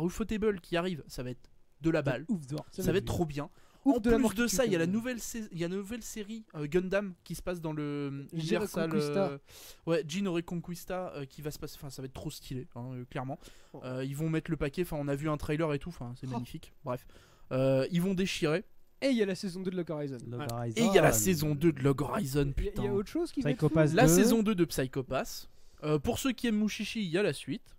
S1: Ufotable qui arrive, ça va être de la balle, ça va être trop bien. En plus de ça, il y a la nouvelle série Gundam qui se passe dans le Universal Jin Reconquista qui va se passer, enfin ça va être trop stylé clairement. Ils vont mettre le paquet, enfin on a vu un trailer et tout, enfin c'est magnifique. Bref, ils vont déchirer.
S2: Et il y a la saison 2 de Log Horizon.
S1: Et il y a la saison 2 de Log Horizon, putain.
S2: Il y a autre chose qui va
S3: être
S1: la saison 2 de Psycho Pass. Pour ceux qui aiment Mushishi, il y a la suite.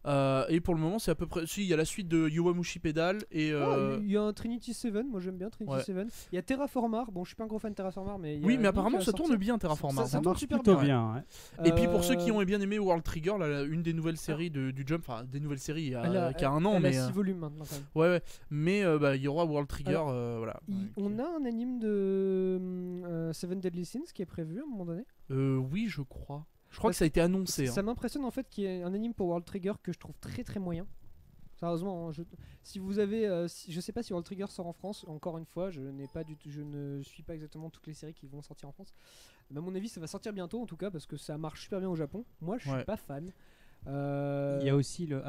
S1: Et pour le moment, c'est à peu près. Si, il y a la suite de Yowamushi Pedal et.
S2: Il y a un Trinity 7, moi j'aime bien Trinity 7. Il y a Terraformar, bon je suis pas un gros fan de Terraformar, mais
S1: oui, mais apparemment ça tourne bien Terraformar.
S3: Ça marche plutôt bien. Ouais.
S1: Et puis pour ceux qui ont bien aimé World Trigger, une des nouvelles séries du Jump, enfin des nouvelles séries qui a un an, mais.
S2: Elle a 6 volumes maintenant quand même.
S1: Ouais, mais il y aura World Trigger, voilà.
S2: On a un anime de Seven Deadly Sins qui est prévu à un moment donné.
S1: Oui, je crois. Je crois que ça a été annoncé.
S2: Ça m'impressionne en fait qu'il y ait un anime pour World Trigger que je trouve très très moyen. Sérieusement, si vous avez, je sais pas si World Trigger sort en France. Encore une fois, je ne suis pas exactement toutes les séries qui vont sortir en France. Mais à mon avis, ça va sortir bientôt en tout cas parce que ça marche super bien au Japon. Moi, je suis pas fan.
S3: Il y a aussi le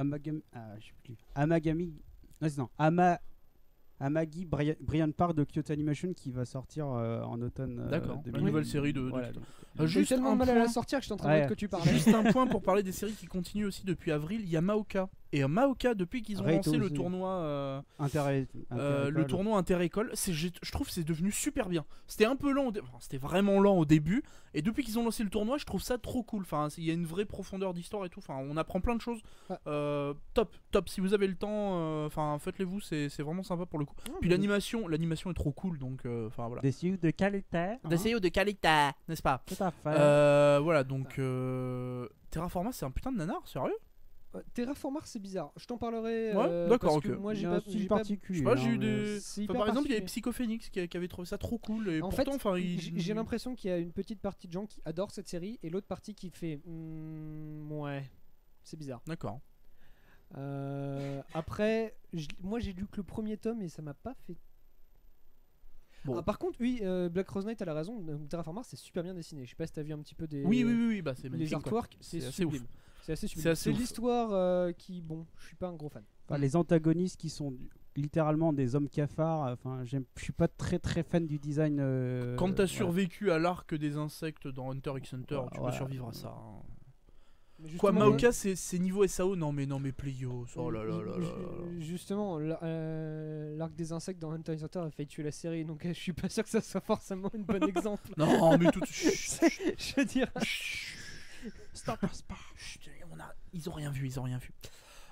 S3: Amagi Brian Park de Kyoto Animation qui va sortir en automne.
S1: D'accord. La nouvelle série de.
S2: Voilà, juste tellement mal à la sortir que je suis en train de voir que tu parlais.
S1: Juste un point pour parler des séries qui continuent aussi depuis avril. Il y a Maoka. Et Maoka, depuis qu'ils ont lancé le tournoi le tournoi inter-école, je trouve que c'est devenu super bien. C'était un peu lent, c'était vraiment lent au début. Et depuis qu'ils ont lancé le tournoi, je trouve ça trop cool. Enfin, il y a une vraie profondeur d'histoire et tout. Enfin, on apprend plein de choses. Top. Si vous avez le temps, faites-les vous. C'est vraiment sympa pour le coup. Puis l'animation est trop cool. Donc, voilà.
S3: Des séries de qualité.
S1: Des séries de qualité, n'est-ce pas?
S3: Tout à fait.
S1: Voilà, donc Terraforma, c'est un putain de nanar, sérieux?
S2: Terraformar c'est bizarre, je t'en parlerai.
S1: Ouais, d'accord, ok.
S2: Moi j'ai
S3: pas
S1: Je
S3: particulier.
S1: sais pas, j'ai eu des. Par exemple, il y avait Psychophénix qui avait trouvé ça trop cool. Et pourtant,
S2: j'ai l'impression qu'il y a une petite partie de gens qui adorent cette série et l'autre partie qui fait. Ouais, c'est bizarre.
S1: D'accord.
S2: Après, moi j'ai lu que le premier tome et ça m'a pas fait. Bon. Par contre, oui, Black Rose Knight a la raison. Terraformar c'est super bien dessiné. Je sais pas si t'as vu un petit peu des.
S1: Oui, bah c'est magnifique.
S2: Les artworks, c'est assez ouf. C'est assez sublime. C'est l'histoire qui, bon, je suis pas un gros fan.
S3: Enfin, les antagonistes qui sont littéralement des hommes cafards. Enfin, je suis pas très fan du design.
S1: Quand t'as survécu à l'arc des insectes dans Hunter x Hunter, tu peux survivre à ça. Hein. Quoi, Maoka, c'est niveau SAO? Non mais Playos. Oh là là là là.
S2: Justement, l'arc des insectes dans Hunter x Hunter a failli tuer la série, donc je suis pas sûr que ça soit forcément un bon exemple.
S1: Non, mais tout.
S2: Je veux dire.
S1: Stop. Ils ont rien vu.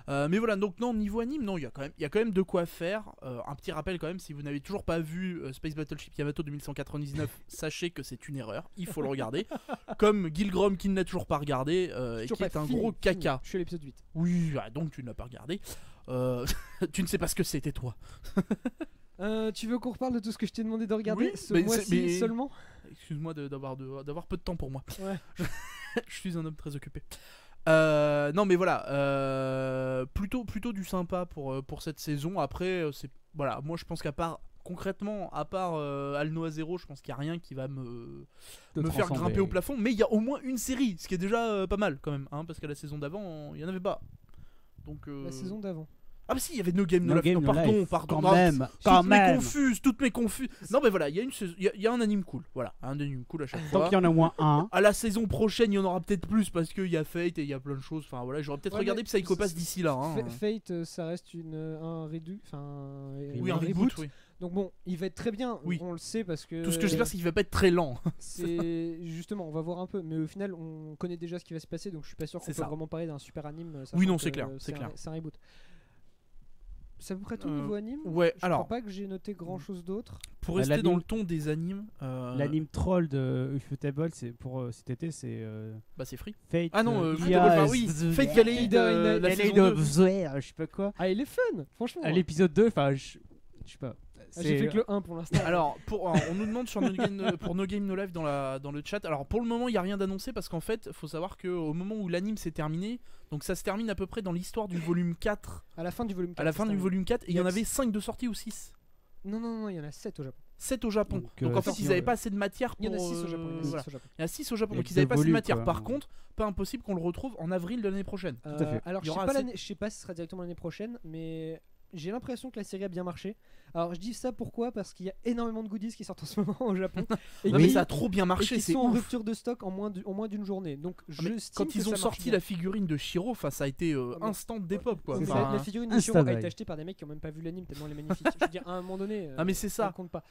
S1: Mais voilà, donc non, niveau anime, non, il y a quand même de quoi faire. Un petit rappel quand même, si vous n'avez toujours pas vu Space Battleship Yamato 2199, sachez que c'est une erreur, il faut le regarder. Comme Gilgrom qui ne l'a toujours pas regardé, et qui est un gros caca.
S2: Je suis à l'épisode 8.
S1: Oui, donc tu ne l'as pas regardé. Tu ne sais pas ce que c'était, toi.
S2: Tu veux qu'on reparle de tout ce que je t'ai demandé de regarder ce
S1: mais
S2: mois-ci seulement?
S1: Excuse-moi d'avoir peu de temps pour moi.
S2: Ouais.
S1: Je suis un homme très occupé. Non mais voilà, plutôt du sympa pour cette saison. Après voilà, moi je pense qu'à part Alnoa Zero, je pense qu'il n'y a rien qui va me faire grimper au plafond. Mais il y a au moins une série, ce qui est déjà pas mal quand même, hein, parce que la saison d'avant il n'y en avait pas. Donc
S2: la saison d'avant.
S1: Ah bah si, il y avait No Game No Life. Non, pardon. Toutes mes confuses. Non mais voilà, il y a un anime cool. Voilà, un anime cool à chaque fois.
S3: Tant qu'il y en a au moins un.
S1: À la saison prochaine, il y en aura peut-être plus parce qu'il y a Fate et il y a plein de choses. Enfin voilà, j'aurais peut-être regardé Psycho Pass d'ici là. Hein.
S2: Fate, ça reste un
S1: reboot. Oui.
S2: Donc bon, il va être très bien, on le sait parce que...
S1: Tout ce que j'espère, c'est qu'il va pas être très lent.
S2: C'est justement, on va voir un peu, mais au final, on connaît déjà ce qui va se passer, donc je suis pas sûr qu'on peut vraiment parler d'un super anime.
S1: Oui, non, c'est clair.
S2: C'est un reboot. C'est à peu près tout niveau anime.
S1: Ouais,
S2: je crois pas que j'ai noté grand chose d'autre.
S1: Pour rester dans le ton des animes,
S3: l'anime troll de Ufotable, c'est pour cet été, c'est
S1: bah c'est Free.
S3: Fate.
S1: Ah non, oui, Fate Valley de la saison 2.
S3: Je sais pas quoi.
S2: Ah, il est fun, franchement.
S3: À l'épisode 2, enfin je sais pas.
S2: J'ai fait que le 1 pour l'instant.
S1: Alors, on nous demande pour No Game No Life dans le chat. Alors, pour le moment, il n'y a rien d'annoncé parce qu'en fait, il faut savoir qu'au moment où l'anime s'est terminé, donc ça se termine à peu près dans l'histoire du volume 4.
S2: À la fin du volume 4.
S1: À la fin du volume 4, et il y en avait 5 de sortie ou 6.
S2: Non, il y en a 7 au Japon.
S1: 7 au Japon. Donc en fait, ils n'avaient pas assez de matière pour.
S2: Il y en a 6 au Japon.
S1: Il y en a 6 au Japon, donc ils n'avaient pas assez de matière. Par contre, pas impossible qu'on le retrouve en avril de l'année prochaine.
S2: Tout à fait. Alors, je sais pas si ce sera directement l'année prochaine, mais j'ai l'impression que la série a bien marché. Alors je dis ça pourquoi? Parce qu'il y a énormément de goodies qui sortent en ce moment au Japon.
S1: Non, mais ça a trop bien
S2: et
S1: marché,
S2: qui
S1: c'est
S2: sont en
S1: ouf.
S2: rupture de stock en moins d'une journée. Donc
S1: Mais quand ils ont sorti la figurine de Shiro, ça a été
S2: mais-
S1: instant dépop quoi.
S2: Ouais, mais
S1: Enfin,
S2: la figurine de Shiro a
S3: Insta
S2: été
S3: buy.
S2: achetée par des mecs qui ont même pas vu l'anime tellement elle est magnifique. Je veux dire, à un moment donné,
S1: Ah, mais c'est ça.
S2: ça compte pas.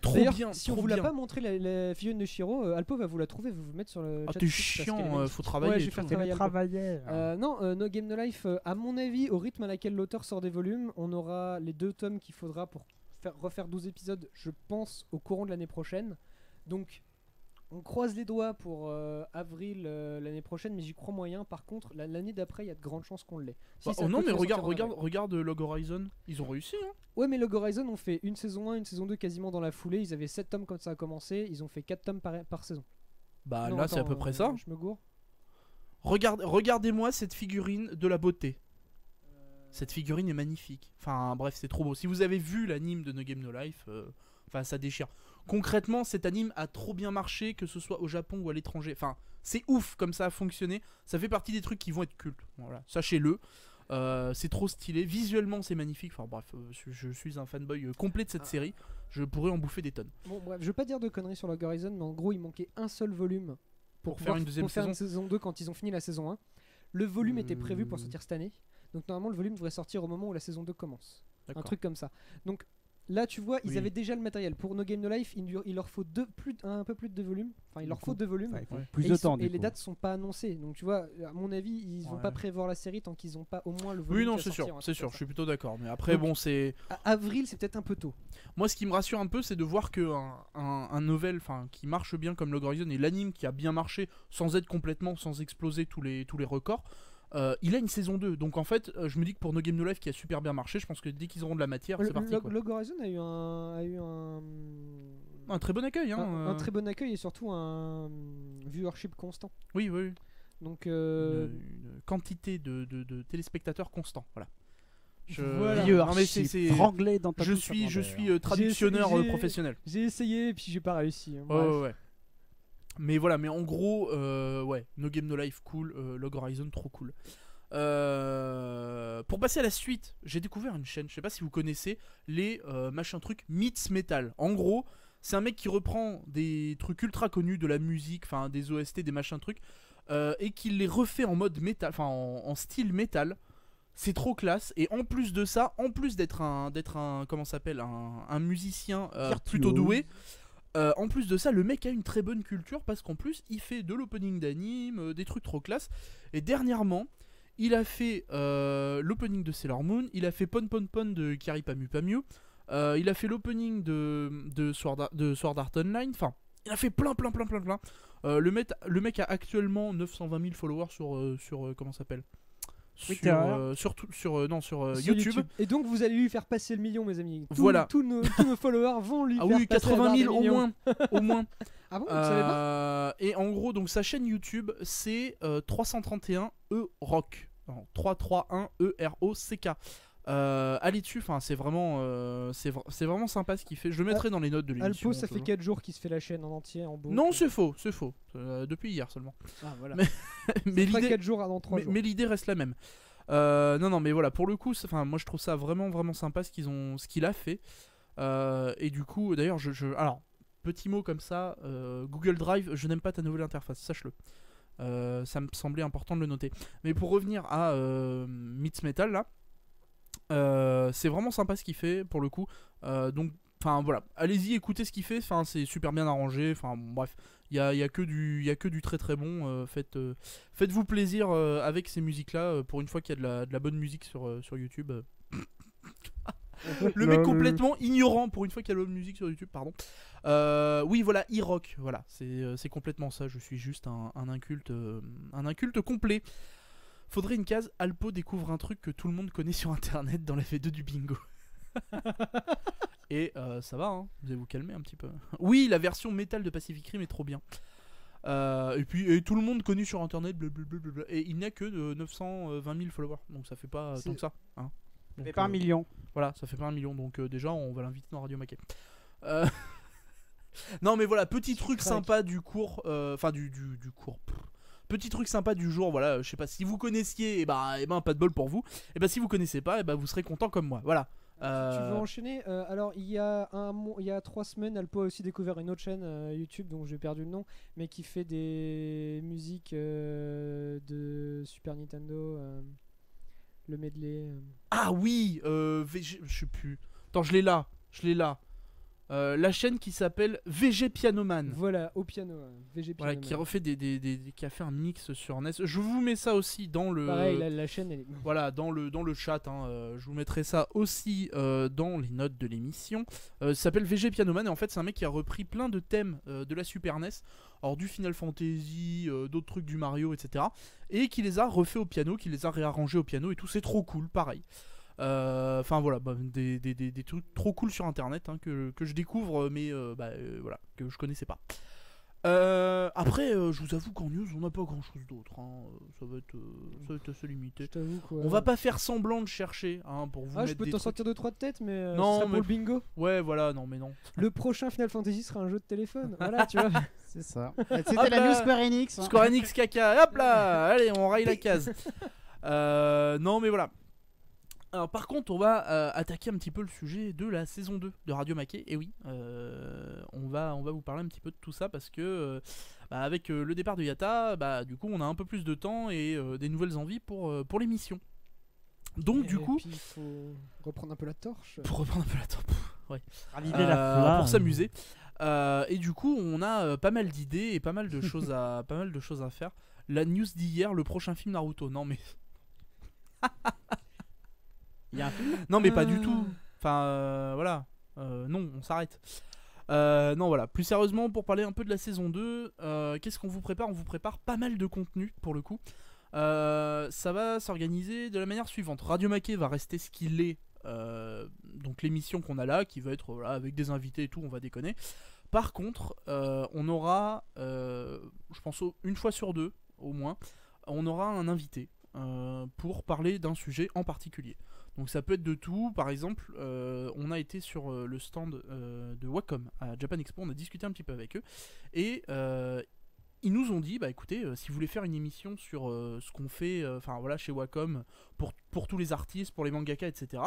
S1: trop
S2: D'ailleurs,
S1: bien.
S2: si on
S1: trop
S2: vous l'a
S1: bien.
S2: pas montré la figurine de Shiro, Alpo va vous la trouver, vous mettre sur le
S1: Ah,
S2: chat.
S1: t'es
S2: tout de suite, parce qu'elle est
S1: chiant,
S2: magnifique.
S1: faut travailler
S2: Ouais,
S1: et
S2: je vais
S1: tout.
S2: faire travailler Alpo.
S3: Travaillait.
S2: Non, No Game No Life, à mon avis, au rythme à laquelle l'auteur sort des volumes, on aura les 2 tomes qu'il faudra pour refaire 12 épisodes, je pense, au courant de l'année prochaine. Donc, on croise les doigts pour avril l'année prochaine, mais j'y crois moyen. Par contre, l'année d'après, il y a de grandes chances qu'on l'ait. Si
S1: Bah,
S2: ça
S1: oh non, mais
S2: continue à sortir en avril.
S1: regarde Log Horizon. Ils ont réussi. Hein.
S2: Ouais, mais Log Horizon ont fait une saison 1, une saison 2 quasiment dans la foulée. Ils avaient 7 tomes quand ça a commencé. Ils ont fait 4 tomes par saison.
S1: Bah
S2: Non,
S1: là, c'est à
S2: attends,
S1: peu près ça.
S2: Je me gourre.
S1: Regardez-moi cette figurine de la beauté. Cette figurine est magnifique. Enfin bref, c'est trop beau. Si vous avez vu l'anime de No Game No Life, enfin ça déchire. Concrètement, cet anime a trop bien marché, que ce soit au Japon ou à l'étranger. Enfin, c'est ouf comme ça a fonctionné. Ça fait partie des trucs qui vont être cultes. Voilà, sachez-le. C'est trop stylé. Visuellement, c'est magnifique. Enfin bref, je suis un fanboy complet de cette série. Je pourrais en bouffer des tonnes.
S2: Bon, bref, je veux pas dire de conneries sur Log Horizon, mais en gros, il manquait un seul volume
S1: Pour faire une deuxième
S2: une saison 2 quand ils ont fini la saison 1. Le volume était prévu pour sortir cette année. Donc normalement, le volume devrait sortir au moment où la saison 2 commence. Un
S1: D'accord.
S2: truc comme ça. Donc là, tu vois, ils
S1: Oui.
S2: avaient déjà le matériel. Pour No Game No Life, il leur faut un peu plus de 2 volumes. Enfin, il leur faut 2 volumes.
S3: Enfin, il faut
S1: Ouais.
S3: plus
S2: Et
S3: de
S2: ils sont-
S3: temps.
S2: et
S3: du
S2: les
S3: coup.
S2: dates sont pas annoncées. Donc tu vois, à mon avis, ils vont
S3: Ouais.
S2: pas prévoir la série tant qu'ils ont pas au moins le volume.
S1: Oui, non,
S2: qui va
S1: c'est sûr,
S2: sortir, un
S1: c'est
S2: truc
S1: sûr.
S2: comme
S1: Je
S2: ça.
S1: suis plutôt d'accord. Mais après,
S2: Donc-
S1: bon, c'est.
S2: Avril, c'est peut-être un peu tôt.
S1: Moi, ce qui me rassure un peu, c'est de voir que un novel, enfin, qui marche bien comme Log Horizon et l'anime qui a bien marché sans être complètement, sans exploser tous les records, il a une saison 2. Donc en fait, je me dis que pour No Game No Life qui a super bien marché, je pense que dès qu'ils auront de la matière, c'est parti. Quoi.
S2: Log Horizon a eu
S1: Un très bon accueil, hein.
S2: un très bon accueil et surtout un viewership constant.
S1: Oui, oui.
S2: Donc
S1: Une quantité de téléspectateurs constants. Voilà.
S2: Voilà.
S1: Non, mais c'est-
S3: franglais dans ta
S1: Je
S3: bouche,
S1: suis,
S3: ça
S1: je
S3: prend
S1: suis
S3: d'ailleurs.
S1: traductionneur
S2: J'ai-
S1: professionnel.
S2: j'ai essayé et puis j'ai pas réussi.
S1: Ouais,
S2: Bref.
S1: ouais, ouais. Mais voilà, mais en gros, ouais, No Game No Life cool, Log Horizon trop cool. Pour passer à la suite, j'ai découvert une chaîne, je sais pas si vous connaissez, les machin trucs Myths Metal. En gros, c'est un mec qui reprend des trucs ultra connus de la musique, enfin des OST, des machins trucs, et qui les refait en mode métal, enfin en style métal. C'est trop classe. Et en plus de ça, en plus d'être un comment ça s'appelle, un musicien plutôt doué. En plus de ça, le mec a une très bonne culture parce qu'en plus il fait de l'opening d'anime, des trucs trop classe. Et dernièrement, il a fait l'opening de Sailor Moon, il a fait Pon Pon Pon de Kari Pamu Pamu, il a fait l'opening de Sword Art Online, enfin, il a fait plein. Le mec a actuellement 920 000 followers sur comment ça s'appelle,
S3: Twitter.
S1: sur
S2: Sur
S1: YouTube.
S2: Et donc vous allez lui faire passer le million, mes amis.
S1: Voilà.
S2: Tous nos followers vont lui
S1: Ah
S2: faire
S1: oui,
S2: passer
S1: 80 000
S2: la barre
S1: au
S2: des millions.
S1: moins, au moins.
S2: Ah bon, vous savez pas
S1: Et en gros, donc sa chaîne YouTube, c'est 331 E-Rock. 331 E-R-O-C-K. Allez dessus, enfin c'est vraiment, c'est vraiment sympa ce qu'il fait. Je le mettrai dans les notes de l'émission.
S2: Alpo, ça fait 4 jours qu'il se fait la chaîne en entier en boucle.
S1: Non, c'est faux. Depuis hier seulement.
S2: Ah voilà.
S1: Mais- mais
S2: Ça fera
S1: l'idée,
S2: 4 jours dans 3 jours.
S1: mais l'idée reste la même. Non, mais voilà, pour le coup, moi je trouve ça vraiment sympa ce qu'il a fait. Et du coup, d'ailleurs, alors, petit mot comme ça, Google Drive, je n'aime pas ta nouvelle interface, sache-le. Ça me semblait important de le noter. Mais pour revenir à Myths Metal, là, c'est vraiment sympa ce qu'il fait, pour le coup. Donc, enfin voilà, allez-y, écoutez ce qu'il fait, enfin, c'est super bien arrangé, enfin bref. Il y a que du très bon. Faites-vous plaisir avec ces musiques-là. Pour une fois qu'il y a de la bonne musique sur YouTube. Le mec complètement ignorant pour une fois qu'il y a de la bonne musique sur YouTube, pardon. Oui, voilà, e-rock. Voilà, c'est complètement ça. Je suis juste un inculte complet. Faudrait une case. Alpo découvre un truc que tout le monde connaît sur internet dans la V2 du bingo. Et ça va, hein, vous allez vous calmer un petit peu. Oui, la version métal de Pacific Rim est trop bien. Et puis tout le monde connu sur internet, blablabla, et il n'y a que de 920 000 followers, donc ça fait pas tant que ça. Hein. Donc,
S3: Mais pas 1 million.
S1: Voilà, ça fait pas 1 million, donc déjà on va l'inviter dans Radio Maquet. Non mais voilà, petit truc
S2: Crac.
S1: sympa du cours, enfin du cours. petit truc sympa du jour, voilà, je sais pas si vous connaissiez, et ben pas de bol pour vous. Et ben si vous connaissez pas, et ben vous serez content comme moi. Voilà.
S2: Tu veux enchaîner alors il y a 3 semaines, Alpo a aussi découvert une autre chaîne YouTube dont j'ai perdu le nom, mais qui fait des musiques de Super Nintendo, le medley.
S1: Ah oui, je sais plus. Attends, je l'ai là. La chaîne qui s'appelle VG Pianoman.
S2: Voilà, au piano, VG
S1: Voilà,
S2: Pianoman.
S1: qui refait qui a fait un mix sur NES. Je vous mets ça aussi dans le.
S2: Pareil, la chaîne elle est.
S1: Voilà, dans le chat. Je vous mettrai ça aussi dans les notes de l'émission. Ça s'appelle VG Pianoman et en fait c'est un mec qui a repris plein de thèmes de la Super NES, alors du Final Fantasy, d'autres trucs du Mario, etc. Et qui les a refait au piano, qui les a réarrangés au piano et tout. C'est trop cool, pareil. Enfin voilà, des trucs trop cool sur internet que je découvre, mais voilà, que je connaissais pas. Après, je vous avoue qu'en news, on n'a pas grand chose d'autre. Ça va être assez limité.
S2: Je t'avoue quoi.
S1: On va pas faire semblant de chercher pour vous mettre
S2: je peux
S1: des
S2: t'en
S1: trucs.
S2: sortir 2-3 de tête, mais
S1: Non,
S2: ce sera
S1: mais-
S2: pour le bingo.
S1: Ouais, voilà, non, mais non.
S2: Le prochain Final Fantasy sera un jeu de téléphone. Voilà, tu vois.
S3: C'est ça. C'était
S1: Hop
S3: la
S1: là.
S3: news Square Enix. hein.
S1: Square Enix caca, hop là, allez, on raille la case. Non, mais voilà. Alors, par contre, on va attaquer un petit peu le sujet de la saison 2 de Radio Maquet. Et oui, on va vous parler un petit peu de tout ça parce que avec le départ de Yata, du coup, on a un peu plus de temps et des nouvelles envies pour l'émission. Donc, du coup,
S2: puis il faut reprendre un peu la torche.
S1: pour reprendre un peu la tempo,
S3: Raviver la flamme.
S1: pour s'amuser. Et du coup, on a pas mal d'idées et pas mal de choses à faire. La news d'hier, le prochain film Naruto. Non, mais.
S3: Il y a un film.
S1: Non mais pas du tout. Enfin voilà. Non, on s'arrête. Non voilà. Plus sérieusement, pour parler un peu de la saison 2, qu'est-ce qu'on vous prépare ? On vous prépare pas mal de contenu pour le coup. Ça va s'organiser de la manière suivante. Radio Maquet va rester ce qu'il est. Donc l'émission qu'on a là, qui va être avec des invités et tout, on va déconner. Par contre, on aura, je pense une fois sur deux au moins, on aura un invité pour parler d'un sujet en particulier. Donc ça peut être de tout. Par exemple, on a été sur le stand de Wacom à Japan Expo, on a discuté un petit peu avec eux et ils nous ont dit écoutez, si vous voulez faire une émission sur ce qu'on fait chez Wacom pour tous les artistes, pour les mangaka, etc.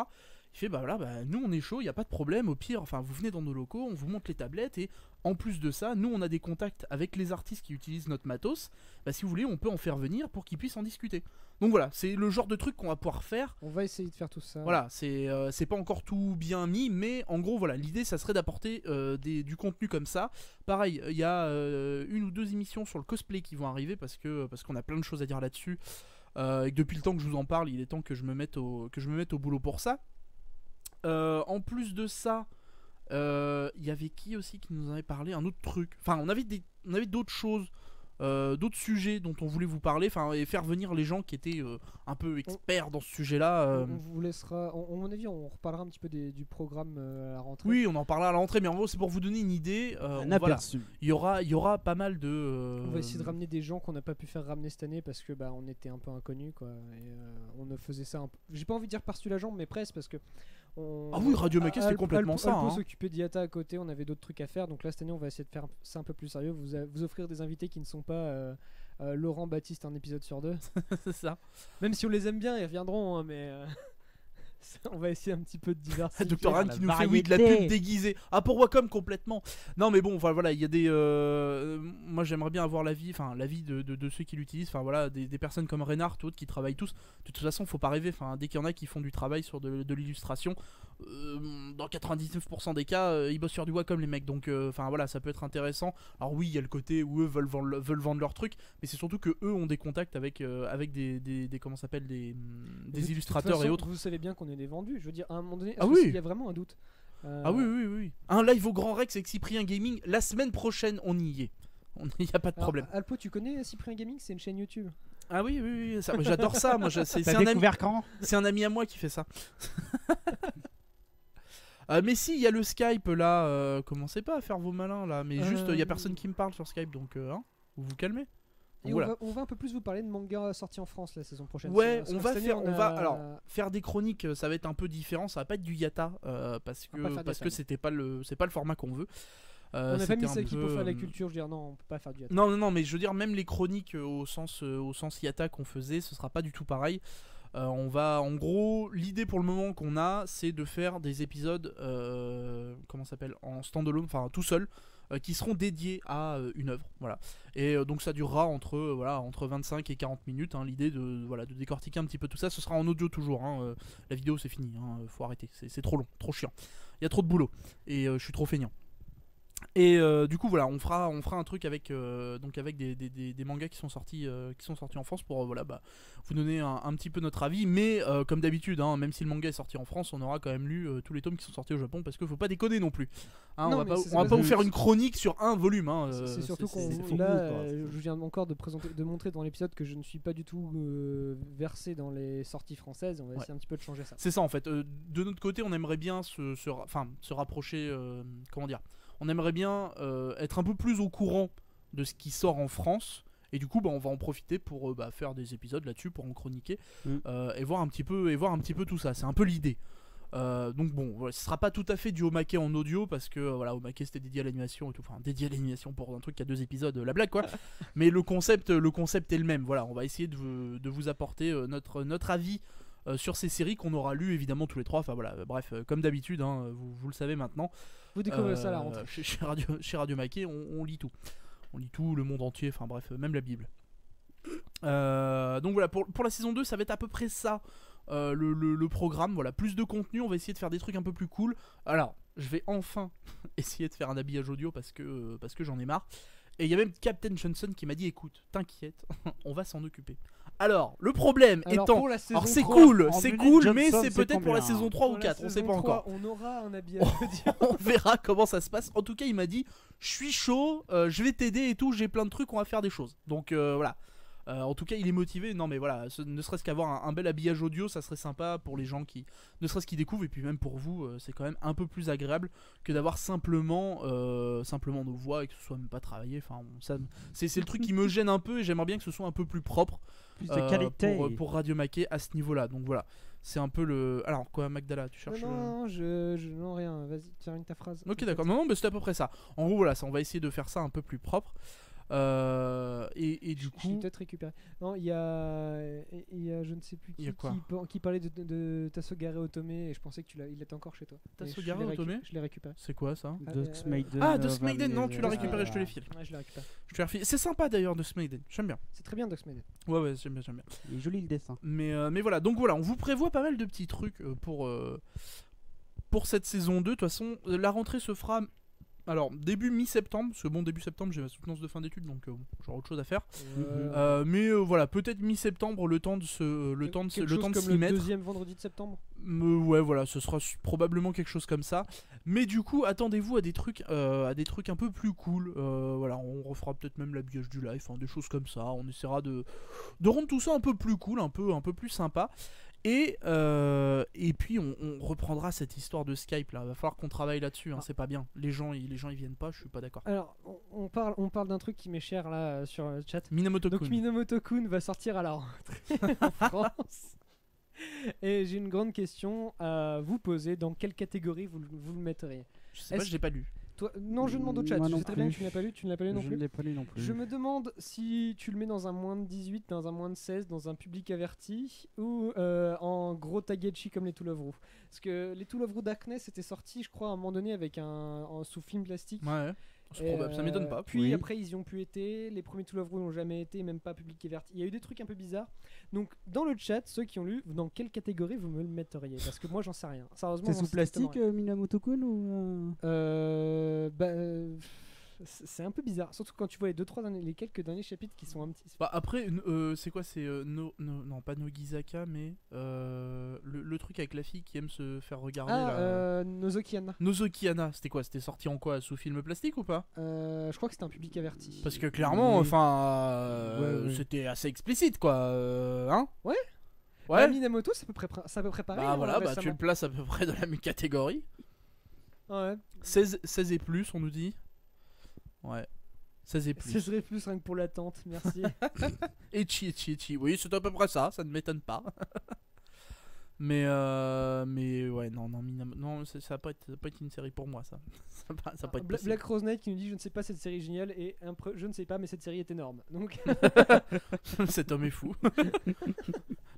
S1: Il fait nous on est chaud, il n'y a pas de problème, au pire vous venez dans nos locaux, on vous monte les tablettes et en plus de ça, nous on a des contacts avec les artistes qui utilisent notre matos, si vous voulez on peut en faire venir pour qu'ils puissent en discuter. Donc voilà, c'est le genre de truc qu'on va pouvoir faire.
S2: On va essayer de faire tout ça.
S1: Voilà, c'est pas encore tout bien mis, mais en gros voilà, l'idée ça serait d'apporter du contenu comme ça. Pareil, il y a une ou deux émissions sur le cosplay qui vont arriver parce qu'on a plein de choses à dire là-dessus. Et que depuis le temps que je vous en parle, il est temps que je me mette au boulot pour ça. En plus de ça, il y avait qui aussi qui nous avait parlé, un autre truc. Enfin, on avait d'autres choses, d'autres sujets dont on voulait vous parler, et faire venir les gens qui étaient un peu experts dans ce sujet-là.
S2: On vous laissera, à mon avis, on reparlera un petit peu du programme à la rentrée.
S1: Oui, on en parlera à la rentrée, mais en gros, c'est pour vous donner une idée.
S3: Un
S1: Voilà,
S3: aperçu.
S1: il y aura pas mal de.
S2: On va essayer de ramener des gens qu'on n'a pas pu faire ramener cette année parce que on était un peu inconnus quoi. Et on ne faisait ça un peu. J'ai pas envie de dire par-dessus la jambe, mais presque parce que.
S1: Ah oui, Radio Maquet c'était complètement ça.
S2: Alpo s'occupait d'Iata à côté, on avait d'autres trucs à faire. Donc là cette année on va essayer de faire ça un peu plus sérieux. Vous offrir des invités qui ne sont pas Laurent Baptiste un épisode sur deux.
S1: C'est ça.
S2: Même si on les aime bien, ils reviendront, mais on va essayer un petit peu de diversifier.
S1: Dr. Anne
S3: la
S1: qui nous fait de la
S3: variété.
S1: pub déguisée. Ah, pour Wacom complètement. Non mais bon, voilà, il y a des. Moi j'aimerais bien avoir l'avis de ceux qui l'utilisent. Enfin voilà, des personnes comme Reinhardt ou autres qui travaillent tous. De toute façon, faut pas rêver. Dès qu'il y en a qui font du travail sur de l'illustration, dans 99% des cas, ils bossent sur du Wacom les mecs. Donc voilà, ça peut être intéressant. Alors oui, il y a le côté où eux veulent vendre leur truc, mais c'est surtout que eux ont des contacts avec des comment ça s'appelle des illustrateurs et autres.
S2: Vous savez bien qu'on est des vendus. Je veux dire, à un moment donné,
S1: Ah oui.
S2: il y a vraiment un doute.
S1: Ah oui. Un live au Grand Rex avec Cyprien Gaming, la semaine prochaine, on y est. Il n'y a pas de problème.
S2: Alpo, tu connais Cyprien Gaming? C'est une chaîne YouTube.
S1: Ah oui, ça, j'adore ça. Moi, c'est
S3: T'as
S1: un ami,
S3: découvert quand?
S1: c'est un ami à moi qui fait ça. Mais si, il y a le Skype là. Commencez pas à faire vos malins là. Mais juste, il y a personne qui me parle sur Skype, donc vous vous calmez.
S2: Et
S1: Donc, voilà.
S2: on va un peu plus vous parler de manga sortis en France la saison prochaine.
S1: Ouais,
S2: Parce
S1: on
S2: que
S1: va
S2: cette année,
S1: faire, alors faire des chroniques, ça va être un peu différent, ça va pas être du Yata parce
S2: On va pas faire
S1: que
S2: du Yata,
S1: c'est pas le format qu'on veut.
S2: On n'a pas mis
S1: c'était
S2: ça
S1: un
S2: qui
S1: peu,
S2: pour faire la culture, je veux dire non, on peut pas faire du yatta.
S1: Non, mais je veux dire, même les chroniques au sens Yata qu'on faisait, ce sera pas du tout pareil. En gros, l'idée pour le moment qu'on a, c'est de faire des épisodes, comment ça s'appelle, en standalone, enfin tout seul, qui seront dédiés à une œuvre, voilà. Et donc ça durera entre 25 et 40 minutes. Hein, l'idée de décortiquer un petit peu tout ça, ce sera en audio toujours. Hein, la vidéo c'est fini, hein, faut arrêter, c'est trop long, trop chiant. Il y a trop de boulot et je suis trop feignant. Et du coup voilà, on fera un truc avec des mangas qui sont sortis en France pour vous donner un petit peu notre avis, mais comme d'habitude, hein, même si le manga est sorti en France, on aura quand même lu tous les tomes qui sont sortis au Japon, parce qu'il faut pas déconner non plus. Hein,
S2: Non,
S1: on
S2: mais
S1: va pas vous faire une chronique sur un volume. Hein,
S2: c'est surtout qu'on
S3: faux
S2: là,
S3: goût, quoi.
S2: je viens encore de montrer dans l'épisode que je ne suis pas du tout versé dans les sorties françaises. On va essayer un petit peu de changer ça.
S1: C'est ça en fait. De notre côté, on aimerait bien se rapprocher. Comment dire, on aimerait bien être un peu plus au courant de ce qui sort en France. Et du coup, on va en profiter pour faire des épisodes là-dessus, pour en chroniquer et voir un petit peu tout ça. C'est un peu l'idée. Donc bon, voilà, ce sera pas tout à fait du Omake en audio, parce que Omake c'était dédié à l'animation et tout, enfin dédié à l'animation pour un truc qui a 2 épisodes, la blague quoi. Mais le concept est le même. Voilà, on va essayer de vous apporter notre avis sur ces séries qu'on aura lues évidemment tous les 3. Enfin voilà, bref, comme d'habitude, hein, vous le savez maintenant.
S2: Vous découvrez ça à la rentrée.
S1: Chez Radio Maquet, on lit tout. On lit tout, le monde entier, enfin bref, même la Bible. Donc voilà, pour la saison 2, ça va être à peu près ça, le programme. Voilà, plus de contenu, on va essayer de faire des trucs un peu plus cool. Alors, je vais enfin essayer de faire un habillage audio parce que j'en ai marre. Et il y a même Captain Johnson qui m'a dit, écoute, t'inquiète, on va s'en occuper. Alors, le problème étant...
S2: pour la saison
S1: Alors c'est
S2: 3,
S1: cool,
S3: en
S1: c'est
S3: Billy
S1: cool,
S3: Johnson,
S1: mais c'est
S3: c'est
S1: peut-être pour la
S3: combien
S1: saison 3 ou
S2: pour la
S1: 4, on sait
S2: saison
S1: pas
S2: 3,
S1: encore.
S2: On aura un habillage audio.
S1: On verra comment ça se passe. En tout cas, il m'a dit, je suis chaud, je vais t'aider et tout, j'ai plein de trucs, on va faire des choses. Donc voilà. En tout cas, il est motivé. Non, mais voilà, ne serait-ce qu'avoir un bel habillage audio, ça serait sympa pour les gens qui, ne serait-ce qu'ils découvrent, et puis même pour vous, c'est quand même un peu plus agréable que d'avoir simplement nos voix et que ce soit même pas travaillé. Enfin, c'est le truc qui me gêne un peu, et j'aimerais bien que ce soit un peu plus propre,
S3: Plus de qualité.
S1: pour Radio Maquet à ce niveau-là. Donc voilà, c'est un peu le. Alors quoi, Magdala, tu cherches
S2: Non, non, rien. Vas-y, termine ta phrase.
S1: Ok, d'accord. Non, mais c'est à peu près ça. En gros, voilà, on va essayer de faire ça un peu plus propre. Et du
S2: Je
S1: coup,
S2: vais peut-être récupérer. Non, il y a je ne sais plus
S1: Il y a quoi
S2: qui parlait de Tasogare Otome, et je pensais que il était encore chez toi. Mais
S1: Tasogare
S2: je l'ai
S1: Otome
S2: Je l'ai récupéré.
S1: c'est quoi ça?
S3: Dusk Maiden.
S1: Ah, Dusk Maiden, non, tu l'as
S3: Maiden,
S1: récupéré, je te l'ai filé.
S2: Ouais, je l'ai récupéré.
S1: Je te l'ai refilé. C'est sympa d'ailleurs, Dusk Maiden, j'aime bien.
S2: C'est très bien Dusk Maiden.
S1: Ouais, j'aime bien.
S3: Il est joli le dessin.
S1: Mais voilà, donc voilà, on vous prévoit pas mal de petits trucs pour cette saison 2. De toute façon, la rentrée se fera. Alors, début mi-septembre, parce que bon, début septembre, j'ai ma soutenance de fin d'études, donc j'aurai autre chose à faire. Mais voilà, peut-être mi-septembre, le temps de s'y mettre.
S2: Le deuxième vendredi de septembre.
S1: Ouais, voilà, ce sera probablement quelque chose comme ça. Mais du coup, attendez-vous à des trucs un peu plus cool. Voilà, on refera peut-être même l'habillage du live, des choses comme ça. On essaiera de rendre tout ça un peu plus cool, un peu plus sympa. Et puis on reprendra cette histoire de Skype là. Va falloir qu'on travaille là-dessus. Hein, c'est pas bien. Les gens ils viennent pas. Je suis pas d'accord.
S2: Alors, on parle d'un truc qui m'est cher là sur le chat.
S1: Minamoto-kun.
S2: Donc Minamoto-kun va sortir à la rentrée en France. Et j'ai une grande question à vous poser. Dans quelle catégorie vous le metteriez?
S1: Je sais pas, je l'ai pas lu.
S2: Toi, non, je demande au chat.
S3: Moi
S2: Je
S3: non
S2: sais très bien que
S3: plus.
S2: tu ne l'as pas lu. Tu ne l'as pas lu non
S3: Je
S2: plus.
S3: ne l'ai pas lu non plus.
S2: Je me demande si tu le mets dans un moins de 18, dans un moins de 16, dans un public averti, ou en gros Tagechi comme les To Love Ru. Parce que les To Love Ru d'Acne c'était sorti, je crois, à un moment donné avec sous film plastique.
S1: Ouais. C'est
S2: Et,
S1: probable, ça m'étonne pas.
S2: Puis
S3: Oui.
S2: après ils y ont pu été, les premiers To Love Ru n'ont jamais été, même pas public averti. Il y a eu des trucs un peu bizarres. Donc dans le chat, ceux qui ont lu, dans quelle catégorie vous me le metteriez? Parce que moi j'en sais rien. Sérieusement,
S3: C'est
S2: j'en
S3: sous
S2: sais strictement
S3: plastique Minamoto-kun ou
S2: c'est un peu bizarre, surtout quand tu vois les quelques derniers chapitres qui sont un petit.
S1: Bah après, c'est quoi? C'est non pas Nogizaka, mais le truc avec la fille qui aime se faire regarder là.
S2: Nozoki-Anna.
S1: Nozoki-Anna, c'était quoi? C'était sorti en quoi? Sous film plastique ou pas?
S2: Je crois que c'était un public averti.
S1: Parce que clairement,
S3: Oui.
S1: enfin,
S3: Ouais.
S1: c'était assez explicite quoi, hein?
S2: Ouais.
S1: Ouais.
S2: Bah, Minamoto, c'est à peu près pareil.
S1: Bah
S2: hein,
S1: voilà, tu
S2: récemment.
S1: le places à peu près dans la même catégorie.
S2: Ouais.
S1: 16 et plus, on nous dit. Ouais. 16 et plus.
S2: Ce serait plus rien que pour l'attente, merci.
S1: Echi. Oui, c'est à peu près ça, ça ne m'étonne pas. Mais ouais, non, ça va pas être une série pour moi, ça. Ça va pas être possible.
S2: Black Rose Knight qui nous dit je ne sais pas, cette série est géniale, et je ne sais pas, mais cette série est énorme. Donc
S1: Cet homme est fou.